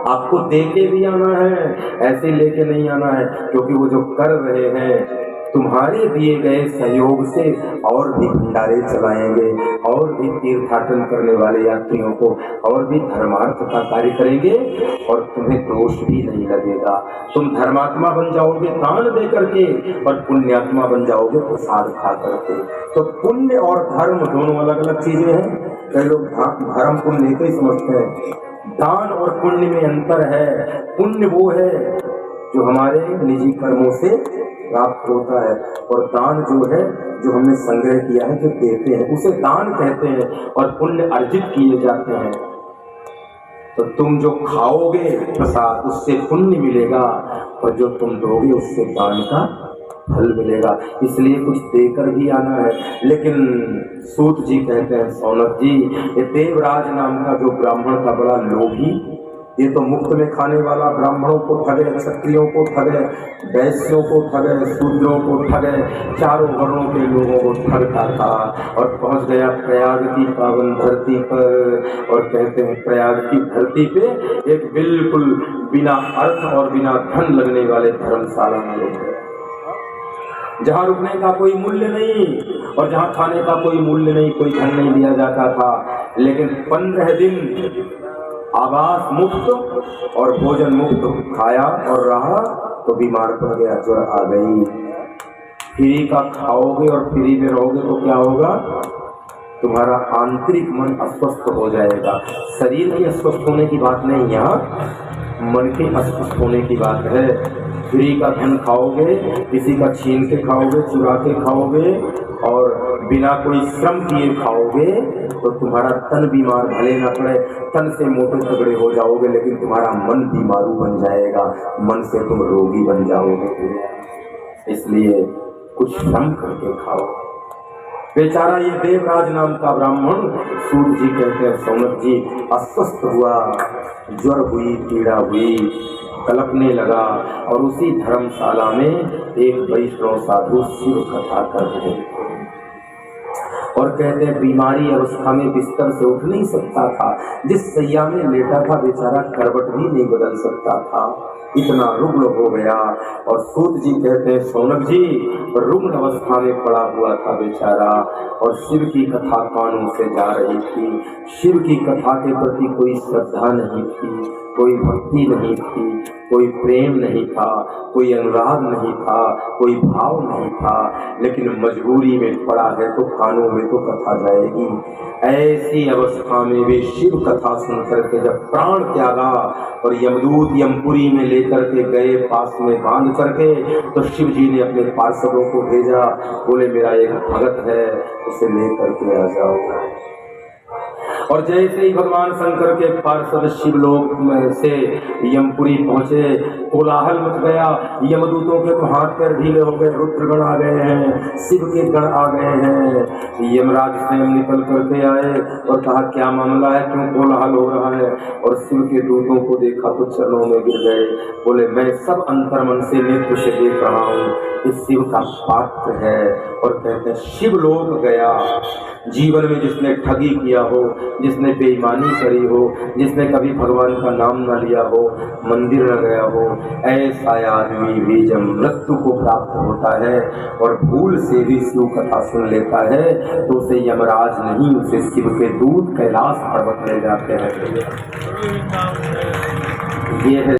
आपको दे के भी आना है, ऐसे लेके नहीं आना है। क्योंकि वो जो कर रहे हैं तुम्हारे दिए गए सहयोग से और भी भंडारे चलाएंगे, और भी तीर्थाटन करने वाले यात्रियों को और भी धर्मार्थ का कार्य करेंगे, और तुम्हें दोष भी नहीं लगेगा। तुम धर्मात्मा बन जाओगे दान दे करके, और पुण्यात्मा बन जाओगे प्रसाद खा करके। तो पुण्य और धर्म दोनों अलग अलग चीजें हैं। कई लोग धर्म पुण्य एक ही समझते हैं, दान और पुण्य में अंतर है। पुण्य वो है जो हमारे निजी कर्मों से प्राप्त होता है, और दान जो है जो हमने संग्रह किया है, जो देते हैं, उसे दान कहते हैं, और पुण्य अर्जित किए जाते हैं। तो तुम जो खाओगे प्रसाद उससे पुण्य मिलेगा, और जो तुम दोगे उससे दान का फल मिलेगा। इसलिए कुछ देकर भी आना है। लेकिन सूत जी कहते हैं, सौनक जी, ये देवराज नाम का जो ब्राह्मण था बड़ा लोभी ये तो मुफ्त में खाने वाला ब्राह्मणों को ठगे, क्षत्रियों को ठगे, वैश्यों को ठगे, शूद्रों को ठगे, चारों वर्णों के लोगों को ठगता था और पहुंच गया प्रयाग की पावन धरती पर। और कहते हैं प्रयाग की धरती पे एक बिल्कुल बिना अर्थ और बिना धन लगने वाले धर्मशाला में रुक गया, जहाँ रुकने का कोई मूल्य नहीं और जहाँ खाने का कोई मूल्य नहीं, कोई धन नहीं दिया जाता था। लेकिन 15 दिन आवास मुफ्त और भोजन मुफ्त खाया और रहा तो बीमार पड़ गया, ज्वर आ गई। फ्री का खाओगे और फ्री में रहोगे तो क्या होगा? तुम्हारा आंतरिक मन अस्वस्थ हो जाएगा। शरीर के अस्वस्थ होने की बात नहीं, यहाँ मन के अस्वस्थ होने की बात है। फ्री का धन खाओगे, किसी का छीन के खाओगे, चुरा के खाओगे और बिना कोई श्रम किए खाओगे तो तुम्हारा तन बीमार भले न पड़े, तन से मोटे तगड़े हो जाओगे, लेकिन तुम्हारा मन बीमारू बन जाएगा, मन से तुम रोगी बन जाओगे। इसलिए कुछ श्रम करके खाओ। बेचारा ये देवराज नाम का ब्राह्मण, सूत जी कहते हैं सौनक जी, अस्वस्थ हुआ, ज्वर हुई, पीड़ा हुई, कलपने लगा और उसी धर्मशाला में एक वैष्णव साधु शिव कथा कर रहे थे और कहते हैं बीमारी अवस्था में बिस्तर से उठ नहीं सकता था, जिस सैया में लेटा था बेचारा करवट भी नहीं बदल सकता था, इतना रुग्ण हो गया। और सूत जी कहते हैं सौनक जी रुग्ण अवस्था में पड़ा हुआ था बेचारा और शिव की कथा कानों से जा रही थी। शिव की कथा के प्रति कोई श्रद्धा नहीं थी, कोई भक्ति नहीं थी, कोई प्रेम नहीं था, कोई अनुराग नहीं था, कोई भाव नहीं था, लेकिन मजबूरी में पड़ा है तो कानों में तो कथा जाएगी। ऐसी अवस्था में वे शिव कथा सुनकर के जब प्राण त्यागा और यमदूत यमपुरी में लेकर के गए, पास में बांध करके, तो शिव जी ने अपने पार्षदों को भेजा, बोले मेरा एक भगत है, उसे लेकर के आ जाओ। और जैसे ही भगवान शंकर के पार्षद शिवलोक में से यमपुरी पहुंचे, कोलाहल मच गया, यमदूतों के तो हाथ पैर ढीले हो गए, रुद्रगण आ गए हैं, शिव के गण आ गए हैं। यमराज स्वयं निकल करके आए और कहा क्या मामला है, क्यों कोलाहल हो रहा है? और शिव के दूतों को देखा तो चरणों में गिर गए, बोले मैं सब अंतर्मन से नेत्र से देख रहा हूँ, इस शिव का पात्र है। और कहते हैं शिवलोक गया, जीवन में जिसने ठगी किया हो, जिसने बेईमानी करी हो, जिसने कभी भगवान का नाम न लिया हो, मंदिर न गया हो, ऐसा आदमी भी जब मृत्यु को प्राप्त होता है और भूल से भी शिव कथा सुन लेता है तो उसे यमराज नहीं, उसे शिव के दूत कैलाश पर्वत ले जाते हैं। ये है